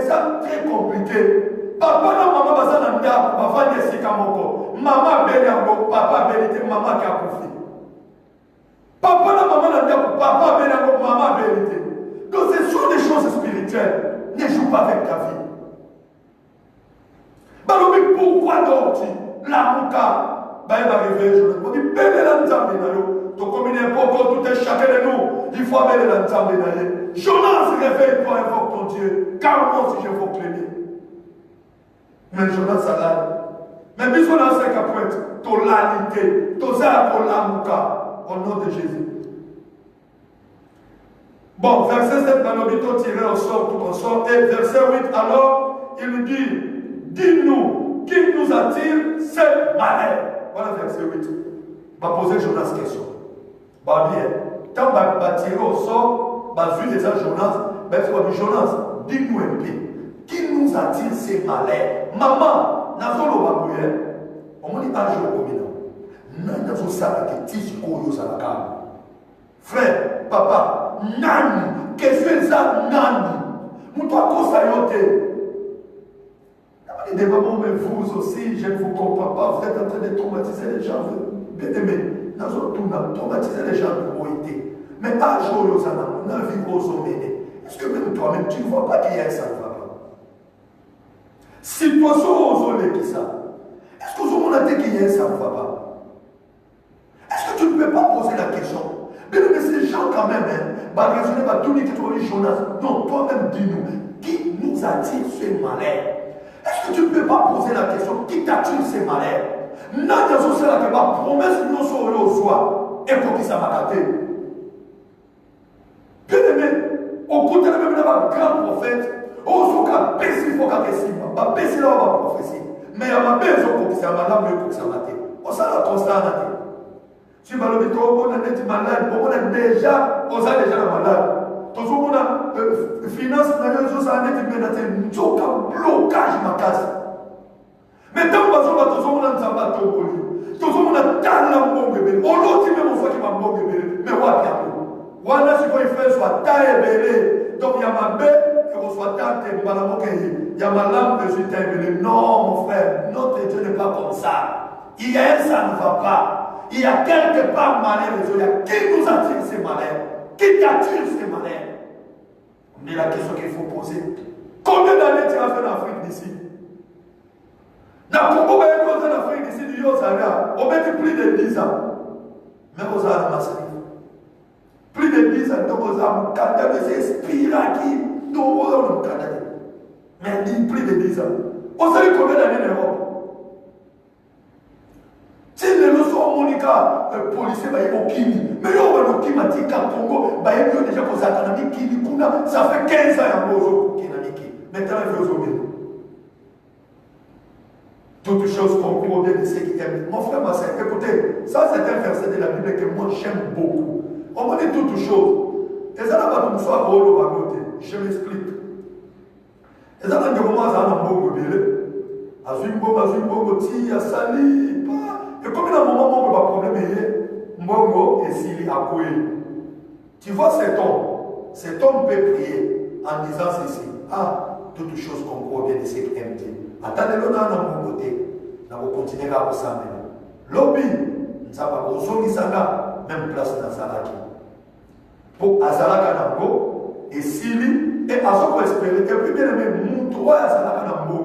c'est très compliqué. Papa, non, maman, bazana nda, maman, n'est-ce qu'à mon corps. Maman, béni, papa, béni, maman qui a confié. Papa, la maman, papa, maman, vérité. Donc, ce sont des choses spirituelles. Ne joue pas avec ta vie. Mais pourquoi dors-tu? La mouka, il va arriver, je me dis, béné la nzambe na yo. Donc, comme il est beaucoup, tout est chacun de nous, il faut béné la nzambe na yo. Jonas, réveille-toi, invoque ton Dieu. Car moi, si j'invoque les miens. Mais Jonas, salade. Mais bisous dans ce capouette, ton lalité, ton zara, ton lamouka. au nom de Jésus. Bon, verset 7, dans le bito tiré au sort, tout au sort. Et verset 8, alors, il nous dit, dis-nous, qui nous attire ce malheur? Voilà verset 8. Je vais poser Jonas question. Bah bien, quand on va tirer au sort, bah vu déjà Jonas, bah tu vas dire Jonas, dis-nous un peu, qui nous attire ces malheurs? Maman, Nazolo Babouye, on m'a dit un jour au milieu. Nazo Salaki, Tichi Koyo Salaka. Frère, papa, Nan, qu'est-ce que c'est ça, Nan? Moutoua Kosayote. Des mamans, mais vous aussi, je ne vous comprends pas, vous êtes en train de traumatiser les gens. Bien aimé, nous avons traumatisé les gens pour été. Mais à jour, nous avons vu aux hommes. Est-ce que même toi-même, tu ne vois pas qu'il y a ça ne va pas? Situation aux hommes qui ça. Est-ce que vous avez dit qu'il y a ça ne va pas? Est-ce que tu ne peux pas poser la question? Bien aimé, ces gens quand même, raisonner, tout le monde Jonas. Non, toi-même, dis-nous, qui nous attire ce malheur? Est-ce que tu ne peux pas poser la question, qui t'attire ces malheurs? N'a pas de la promesse nous sur le soir et pour qui ça va gâter. Bien aimé, au côté de même d'un grand prophète, au soka baisser faut qu'à question, pas baisser là va prophétie. Mais il y a ma besoin pour que ça va mieux pour que ça va gâter. On s'en a constat. Si vous avez dit on est malade, on est déjà, on est déjà malade. Tout le monde a finance, on a un blocage ma casse. Mais tant que tout le monde a un sabat, tout le monde a un bon bébé. On l'a dit même fois qu'il m'a bon bébé. Mais what on a ce qu'il fait soit taille bébé. Donc il y a ma bête, et on soit taille, il y a ma lame, je suis taille bébé. Non, mon frère, notre Dieu n'est pas comme ça. Il y a un, ça ne va pas. Il y a quelque part malheur, il y a qui nous attire ces malheurs? Qui t'attire ces malheurs? Mais la question qu'il faut poser, combien d'années tu as fait en Afrique d'ici? Dans le Congo, il y a en Afrique d'ici, on met plus de 10 ans. Mais vous avez la masse. Plus de 10 ans, donc vous avez c'est Spiraki, donc vous avez mais plus de 10 ans. Vous savez combien d'années en Europe? Si les leçons Monica, policier, il y a Okimi. Mais il y a Okimi, il y a Congo, il y a déjà posé à Kanamiki, ça fait 15 ans qu'il y a Okimi. Maintenant, il y a Okimi. Toutes choses concourent bien de ceux qui aiment. Mon frère, ma soeur, écoutez, ça c'est un verset de la Bible que moi j'aime beaucoup. On me dit toutes choses. Et ça n'a pas tout ça pour le bagote. Je m'explique. Et ça n'a pas tout ça pour le bagote. Azumbo, tia, sali, pas. Et comme il y a un moment où on va problème, Mongo et Sili a coué. Tu vois cet homme peut prier en disant ceci. Ah, toutes choses concourent bien de ceux qui aiment Dieu. Attendez-le dans mon côté. Nous allons continuer à vous amener. Lobby, nous avons même place dans Salaki. Pour Azalaka Nambo, et Sili, et Azoko espérer, et puis bien même, nous, trois Azalaka Nambo,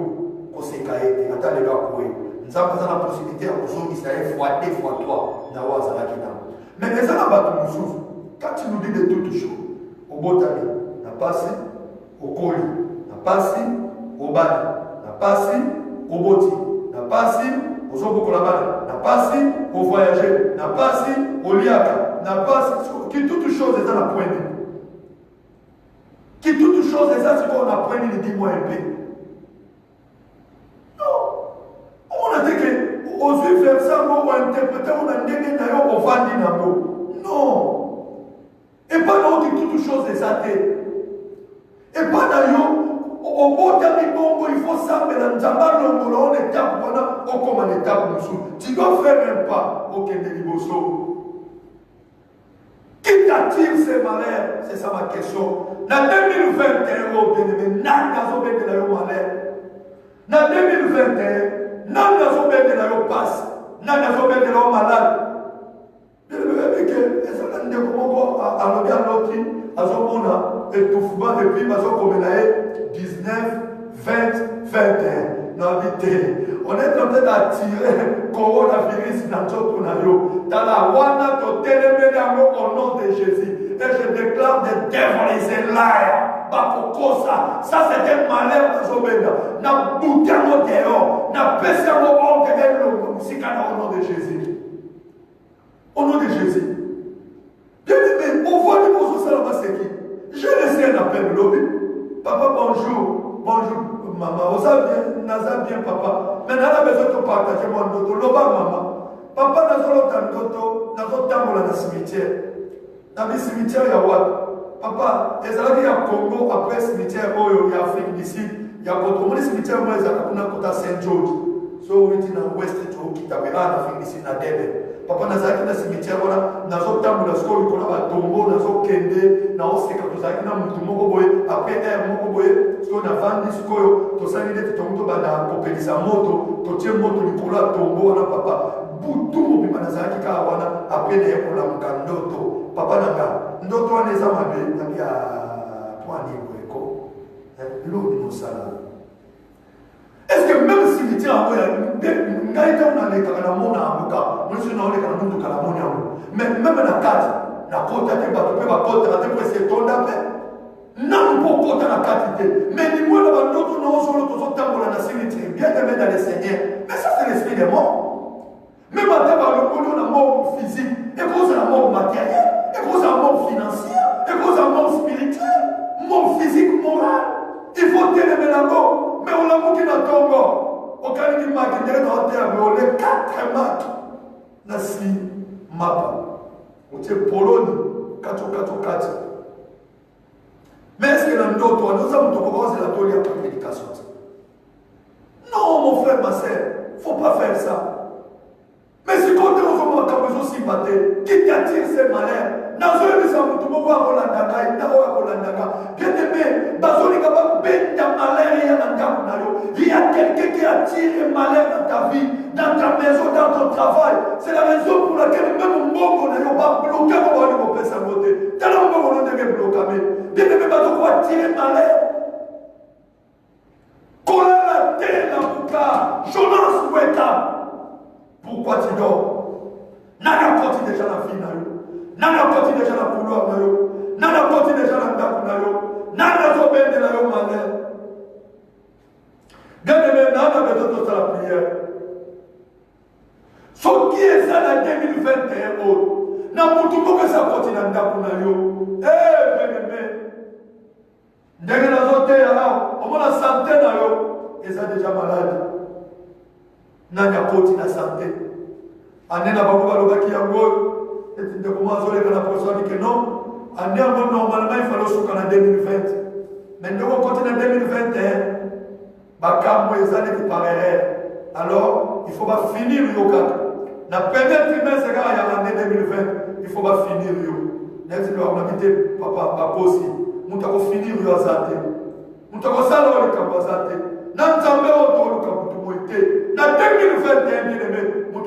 qu'on s'est caillé, attendez-le à courir. Nous avons la possibilité à vous Israël fois 2 fois 3, nous avons Azalaki Nambo. Mais les Azalaka Nambo, quand tu nous dis de toutes choses, au Botani, n'a passé, au Koli, n'a passé, au Bani, n'a passé, au Boti, n'a passé, aux Obokolabana, n'a passé, aux voyageurs, n'a passé, au Liaka, n'a passé, qui toutes choses est dans la poignée. Qui toutes choses est dans la poignée, dis-moi un peu. Non. On a dit que, aux yeux faire ça, on va interpréter, on a dit que, on va dire, non. Et pas non, qui toutes choses est athée. Et pas d'ailleurs, au bout d'un moment, il faut savoir que dans on étape, on comme une étape, tu dois faire un pas au Kénéliboso. Qui t'attire ces malheurs? C'est ça ma question. Dans 2021, bien aimé, n'a pas de la malheur. Dans 2021, n'a pas de la passe, n'a pas de la malade. Bien aimé, que les gens ne comprennent pas à l'autre, à son moment, et puis, comme il a 19, 20, 21. Non, on est en train d'attirer coronavirus dans notre pays. Dans la Wana, au nom de Jésus. Et je déclare des devils là. Ça, c'est un malheur de Zobenda. N'a bouté à nos dehors. N'a baissé à nos ordres au nom de Jésus. Au nom de Jésus. peine lobby. Papa, bonjour. Bonjour, maman. Osa bien, naza bien, papa. Maintenant, on a besoin de partager mon doto. Loba, maman. Papa, nazo l'autre doto. Nazo tambola dans le cimetière. Dans le cimetière, il y a what? Papa, les Arabes, il y a Congo, après le cimetière, il y a Afrique du Sud. Il y a Congo, le cimetière, il y a Saint George. So, we in West Kitabera, Afrique du Sud, na Debe. Papa, nazaki na cimetière, nazo tambola, skolo, il y a tombeau, nazo kende, na oseka, tozaki na mutu moko boye, après air moko boye, so na vandi sikoyo, tosali neti tomuto banda kopelisa moto, totie moto likolo tombeau wana papa. Butu mobima nazaki kaka wana, après na yekola mukandoto. Papa nanga, ndoto wana eza mabe, nabi ya point libre eko. L'eau mosala. Est-ce que même si tu tiens à ngai ta na leka na mona amuka, monsieur na leka na mundu kala mona amu. Mais même na kati, na kota ke ba pe ba kota na te presse tonda pe. Non pour kota na kati te. Mais ni moi la ndoto na osolo to tambola na cimetière, bien aimé dans le Seigneur. Mais ça c'est l'esprit des morts. Même à table le boulot na mort physique, et cause la mort matérielle, et cause la mort financière, et cause la mort spirituelle, mort physique, morale. Il faut t'aimer la mort. Mais on l'a mouki na tongo. Au cas où il m'a dit dans terre, on les 4 marques. Nasi mapa. On tient Pologne, 4. Mais est-ce que dans d'autres, nous avons commencé la tolère pour prédication? Non, mon frère, ma soeur, il ne faut pas faire ça. Mais si quand on a besoin de sympathie, qui t'attire ces malheurs, bien aimé, il y a quelqu'un qui attire le malheur dans ta vie, dans ta maison, dans ton travail. C'est la raison pour laquelle même mon n'a pas bloqué mon père sa beauté. Tellement mon n'a pas bloqué. Bien aimé, tu vas attirer le malheur. Colère la terre, la bouca, Jonas Weta. Pourquoi tu dors? Nana continue déjà la vie. Nana continue déjà la couloir. Nana continue déjà la dame. Nana s'obède de la malheur. Bien aimé, Nana a besoin de la prière. Ce qui est ça en 2021, n'a pas tout le monde que ça continue à dame. Eh, bien aimé. Dès que la santé est là, au moins la santé est là, ils sont déjà malades. Nana continue à santé. Anena babuka lobaki yango et de commencer à la personne dit que non. Anena normalement il fallait souka en 2020. Mais nous on continue en 2021. Bakambo ezali qui paraît. Alors il faut pas finir yoka. Na premier trimestre ya l'année 2020, il faut pas finir yo. N'est-ce pas on habité papa aussi. Mutako finir yo azate. Mutako sala le kambazate. Na nzambe otolo kabutu moite. Na 2021 bien aimé.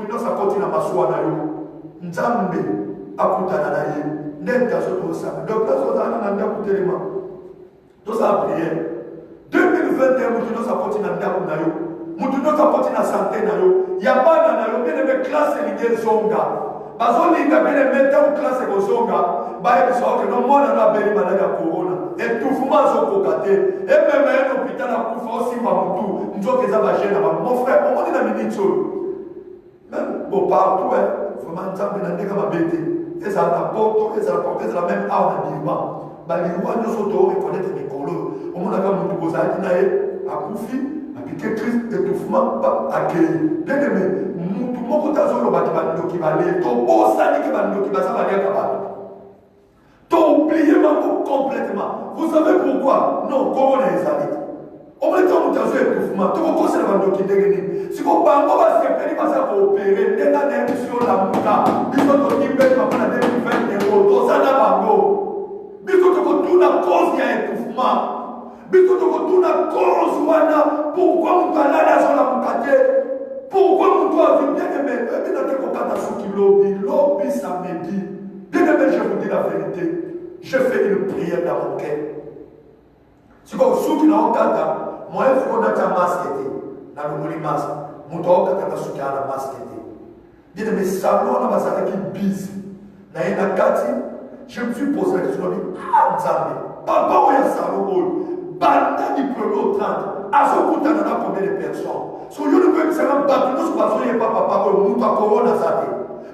Nous sommes continue à m'asseoir dans le Nzambe akutana na ye ndeta soto ça donc place aux ana na ndakuta lema to sa prière 2021 nous sommes continue à ndaku na yo nous sommes continue à santé na yo ya bana na yo bien aimé classe ligue zonga bazolinga bien aimé ta classe ko zonga ba ebiso que non mona na beli malade ya corona et tout fuma zo kokate et même un hôpital à kufa aussi ba mutu nzoke za ba jeune mon frère on dit na minute même bon partout, vraiment, nous avons des bêtises. Et ça apporte, et ça apporte la même arme de l'Iran. Les gens sont reconnaître les couleurs. Au moment où nous avons dit, à Koufi, à piquer Christ, étouffement, à accueillir. Bien aimé, nous avons dit que qui va aller, tout beau sani qui va aller à tout oublié complètement. Vous savez pourquoi? Non, comment les amis? On va dire que nous avons étouffement. Tout le monde sait que nous avons si vous parlez, on va se faire coopérer. Dès la démission, la mouka, bisous qui peut pas prendre 2020 euros, ça n'a pas d'eau. Bisous que tout la cause il y a étouffement. Bisous que tout la cause wana. Pourquoi on doit aller sur la moukate? Pourquoi on doit vivre bien aimé? Mais dans quel cas t'as qui lobby ça me dit. Bien aimé, je vous dis la vérité. Je fais une prière dans mon cœur. Si vous souhaitez qui n'a pas moi il faut qu'on ait un masque. Dans le masque. Mutoka takasukana maskete. Bien mais salon na basaka qui bise. Na ina kati, je me suis posé la question Nzambe. Papa oya salon oyo. Banda du premier au 30. Azokuta na combien de personnes. So yo ne peut pas battre nous pas so pas papa ko muta corona zate.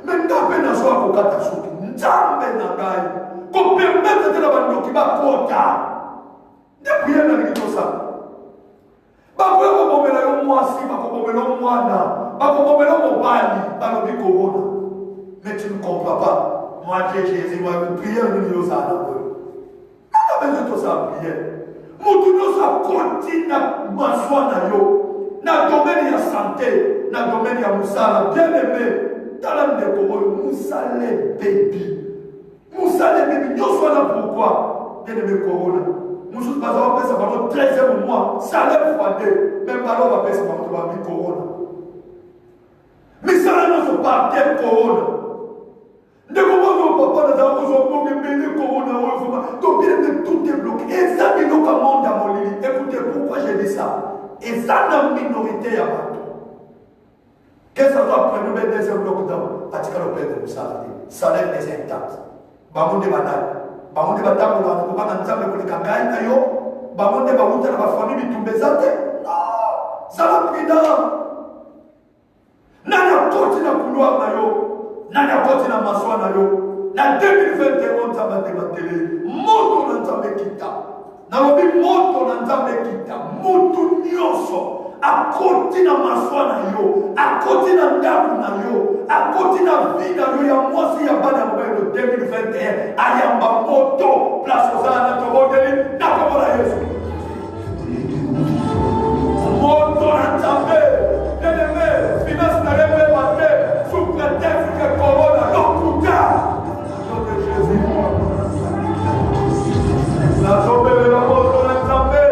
Mais ndape na so akokata suki. Nzambe na ngai. Ko permettre de la bando ki ba kota. Depuis il y a tout ça. Bakoya kobomela yo mwasi, bakobomela yo mwana, bakobomela yo mobali, balobi corona. Mais tu ne comprends pas. Moi j'ai Jésus, moi je prie nous yo ça na boy. On a besoin de tout ça prier. Mutu no sa continue na maswa na yo. Na domaine ya santé, na domaine ya musala, bien aimé. Talam de komo musale baby. Musale baby, yo soit là pourquoi? Bien aimé corona. Nous pas avoir fait ça pendant 13e mois, ça lève froidé. Même pas là, on va faire ça pendant la corona. Mais ça là, nous sommes partis corona. De comment on papa, nous avons béni corona, donc bien tout est bloqué. Et ça, il y a un monde dans mon lit. Écoutez, pourquoi j'ai dit ça? Et ça, dans la minorité, à part. Qu'est-ce que ça doit prendre le deuxième lockdown? Parce que le père de Moussa, salaire des intacts. Bamon de banal. Bamon de batambo, on ne peut pas ensemble pour les kangaï, d'ailleurs. Bamon de baouta, la famille, tout le monde. Non! Ça l'a pris dans. Nana continue à couloir, d'ailleurs. Nana continue à m'asseoir, d'ailleurs. Na 2021, on s'en va débattre. Moto n'a jamais quitté. Nalobi moto n'a jamais quitté. Moto nyoso. A côté na maswa na yo, a côté na ndaku na yo, a côté na vie na yo ya mwasi ya bana mbele 2021, ayamba moto place aux ana tobodeli na kobola Yesu. Moto na tambe, bien-aimé, finance na lebe mate, sous prétexte que corona l'okuta. Nom de Jésus. La tombe de la moto na tambe.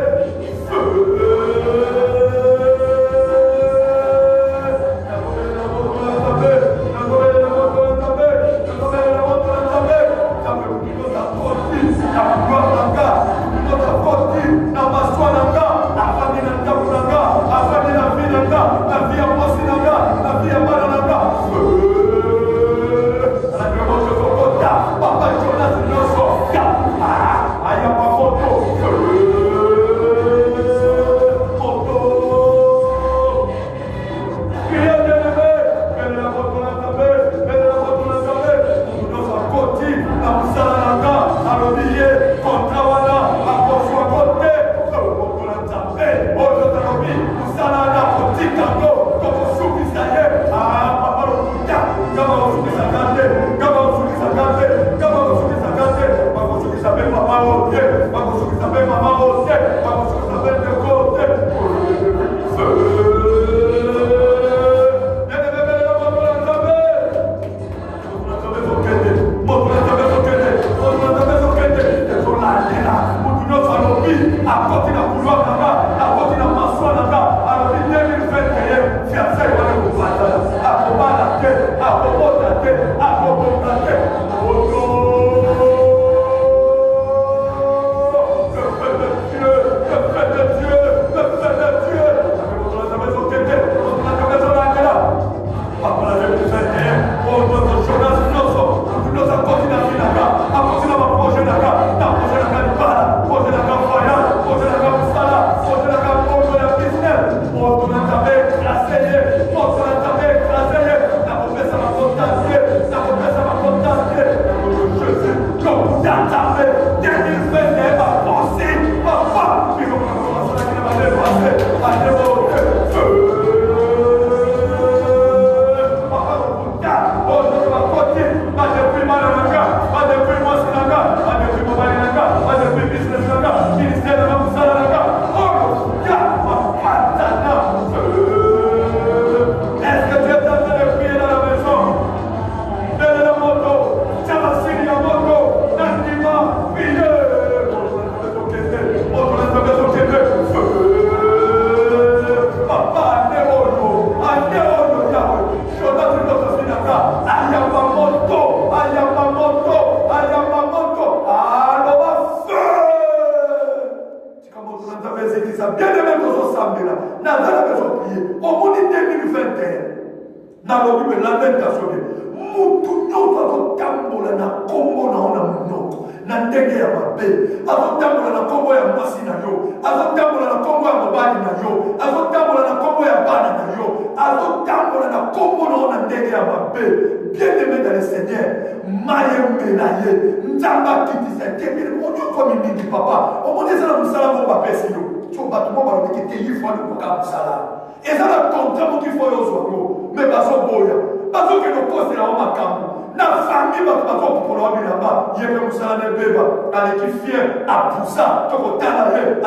kombo na ndenge ya mabe. Bien-aimé dans le Seigneur, maye menaye, nzamba kiti se kemire, on dit comme il dit papa, on dit ça dans le salon papa silo. Tu vas tout le monde qui te y faut le programme sala. Et ça la contrat qui faut yo zo, mais baso boya, baso que no cause la makambo. Na famille va pour le roi là-bas, il y a comme ça le bébé, avec qui fier à pousser, to kotala ye, à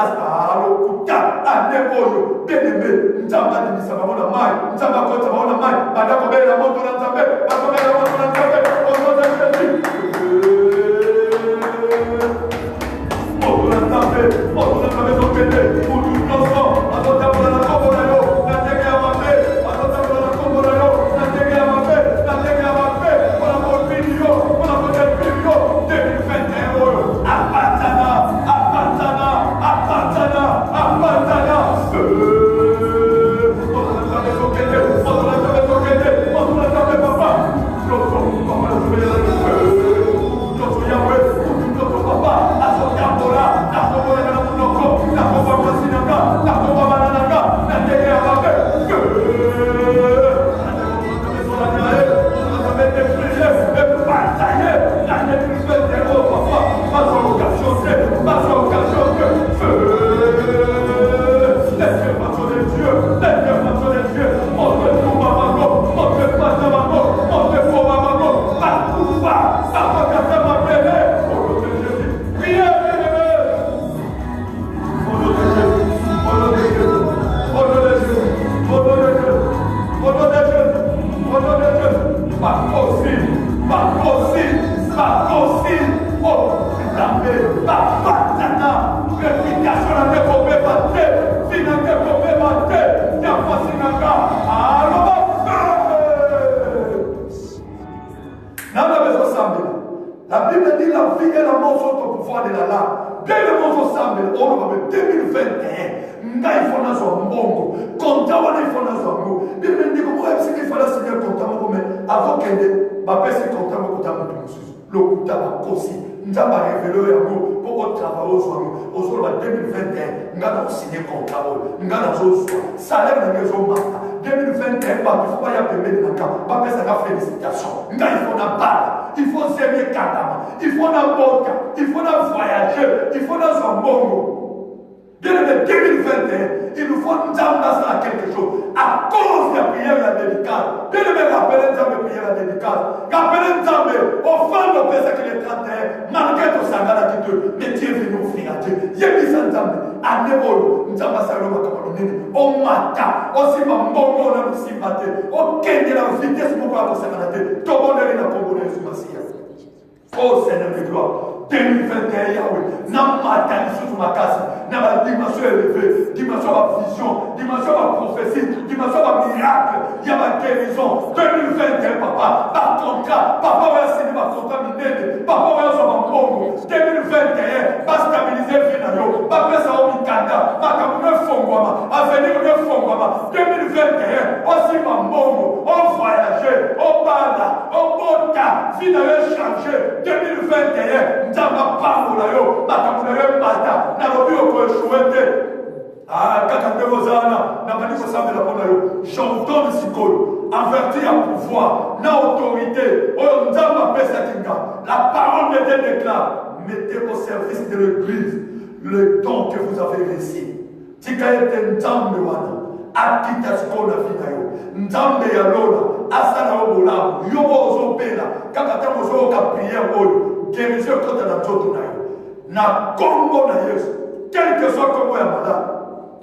lo kuta, à neboyo, bien-aimé, nzamba ni ça va na mai, nzamba kota va na mai, bada ko bela moto na nzambe, ba ko bela moto na nzambe, o so na Jésus. Moto na nzambe so kete, mutu noso, azota bola na kombo na yo, na tege ya mabe, azota bola na kombo na yo, na tege ya mabe, na tege ya mabe, pour la video, pour la modèle video, 2021 euros, apatana, apatana, apatana, apatana. La Bible dit la vie et la mort sont au pouvoir de la langue. Bien le monde ensemble, on va 2021. Nga il faut na zo mbongo. Konta wana il faut na zo mbongo. Bible dit comment est-ce qu'il fallait signer konta mo mais avant qu'elle ba pèse konta mo konta mo mususu. Le konta ba kosi. Nzamba révéler yango pour travailler au zo ba 2021. Nga na signer konta mo. Nga na zo salaire na ngezo mata. 2021 ba il faut pas y appeler na ka. Ba pèse na félicitations. Nga il faut na ba. Il faut s'aimer Kadama, il faut na boka, il faut na voyager, il faut na Zambongo. Bien aimé, 2021, il nous faut nous amener à quelque chose. À cause de la prière et la dédicace. Bien aimé, rappelez nous à prière et la dédicace. Rappelez nous à offrande au Père qui est 31, malgré tout ça, mais Dieu est venu offrir à Dieu. Il y a mis ça à Nebolo, nous avons passé au matin, aussi ma mbongo na musibate, au kende la vitesse pour la conséquence, tout le monde est là pour vous sur ma science. Oh Seigneur de gloire. 2021 Yahweh, n'a pas sur ma casse, n'a pas dimension élevée, dimension de vision, dimension de prophétie, dimension de miracle, il y a ma guérison. 2021 papa, par contrat, papa va signer ma contrat miné, papa va sur ma bongo. 2021, va stabiliser le finayo, va faire ça au mikanda, va comme un fongwama, va venir un fongwama. 2021, aussi ma bongo, on voyager, on parle, on bota, finalement changer. 2021, Nzamba pango na yo, makambo na yo mata, na lobi okoeshuwe te. Ah, kaka nde ozana, na bani kosambela pona yo. J'ordonne sikolo, averti à pouvoir, na autorité, oyo Nzamba pesa kinga. La parole de Dieu déclare, mettez au service de l'église le don que vous avez reçu. Tika ete Nzambe wana, akita sikolo na vida yo. Nzambe ya lola, asana yo bolamu, yo ozopela, kaka tango ozoyoka prière oyo. Guérison contre la joie na Congo na Yesu, quel que soit Congo ya malade,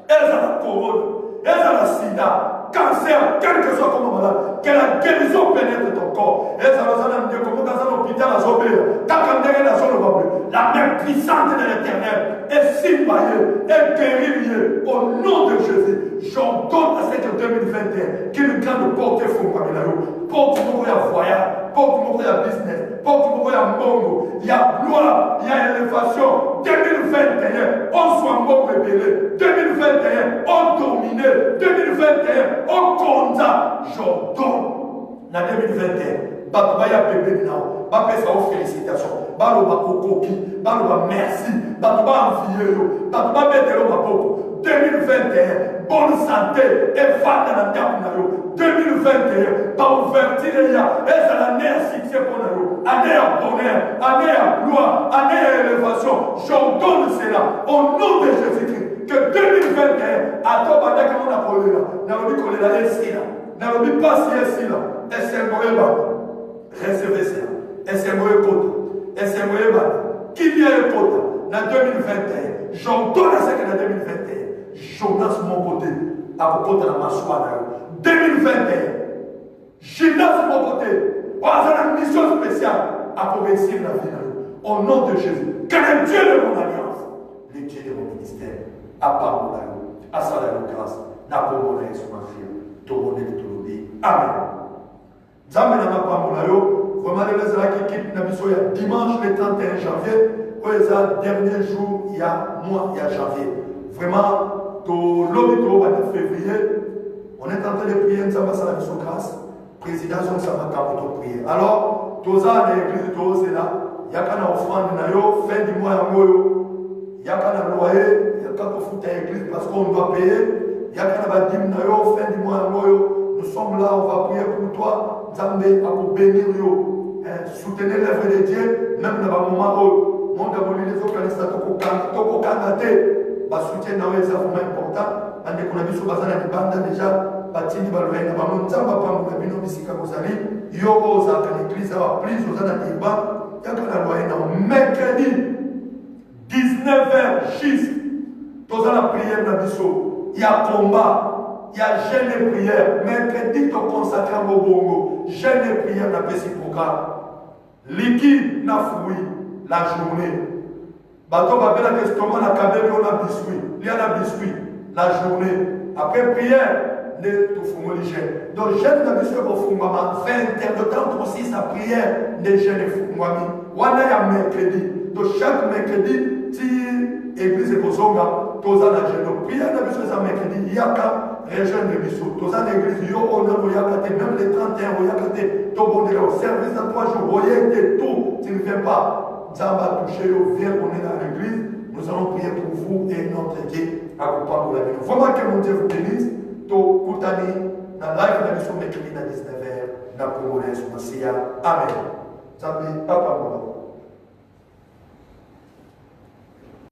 elle a la couronne, elle a la sida, cancer, quel que soit Congo malade, que la guérison pénètre ton corps. Elle a la comment dans un hôpital à Zobé, la main puissante de l'Éternel est simbaillée, est guérie au nom de Jésus. J'ordonne à cette 2021 qu'une grande porte est fondée là-haut. Porte où il y a voyage, porte où il y a business, porte où il y a mbongo, il y a gloire, il y a élévation. 2021, on soit mbongo ébélé. 2021, on dominé. 2021, on compte. J'ordonne. En 2021, Batubaya Bébé Nao, Bapesa aux félicitations, Baloba Kokoki, Baloba merci, Batuba Envieux, Batuba Bételo Mapoko. 2021, bonne santé, et fata na ndako 2021, par ouverture, et ça l'année à succès pour nous, année à bonheur, année à gloire, année à élévation. J'ordonne cela au nom de Jésus-Christ. Que 2021, à toi, pendant que on a collé là, n'a pas collé là, ici là, n'a pas passé ici là, et c'est moi là, recevez cela, et c'est moi côté, et c'est moi là, qui vient le côté, dans 2021, j'ordonne à ce que dans 2021, Jonas mon côté, à côté de ma soie 2021, Jonas mon côté, on a une mission spéciale à réussir la vie. Au nom de Jésus, que le Dieu de mon alliance, le Dieu de mon ministère, à part mon amour, à sa grâce, n'a pas mon amour sur ma fille, tout le monde est tout le monde. Amen. Zame n'a pas mon amour, vraiment les gens qui quittent la mission, il y a dimanche le 31 janvier, ou les derniers jours, il y a mois, il y a janvier. Vraiment, tout l'hôpital va février, on est en train de prier, nous avons la mission grâce, président, nous avons prier. Alors, tous les églises, tous c'est là. Il y a une offrande, fin du mois, il y a un loyer, il y a un foot à l'église parce qu'on doit payer. Il y a un dîme, fin du mois, nous sommes là, on va prier pour toi. Zambé, pour bénir, soutenir l'œuvre de Dieu, même dans le moment où on a voulu les autres, on a soutien dans les vraiment important. On a vu sur la bande déjà. Batini balwena bamonzamba pamwe bino bisika kozali yoko za kan église a prise aux ana diba yakana loyena mercredi 19h juste toza la prière na biso ya combat ya jeûne et prière mercredi to consacrer au bongo jeûne et prière na pesi programme liquide na fruit la journée bato babela que estomac na kabeli on a biscuit il y a la biscuit la journée après prière donc, jeûne de monsieur pour Fungama, 20 heures de temps pour aussi sa prière de jeûne de Fungami. On a un mercredi. Donc, chaque mercredi, si l'église est pour Zonga, tous en jeûne. Prière de monsieur, ça mercredi, il y a qu'un rejeûne de monsieur. Tous en église, il y a même les 31, il y a tout bon au service à 3 jours, il y a tout. Tu ne viens pas, Zamba toucher, viens, on est dans l'église. Nous allons prier pour vous et notre Dieu accompagne la vie. Vraiment que mon Dieu vous bénisse. To kutani na live na mission mercredi na 19h na Congo Amen. Zambi papa mwana.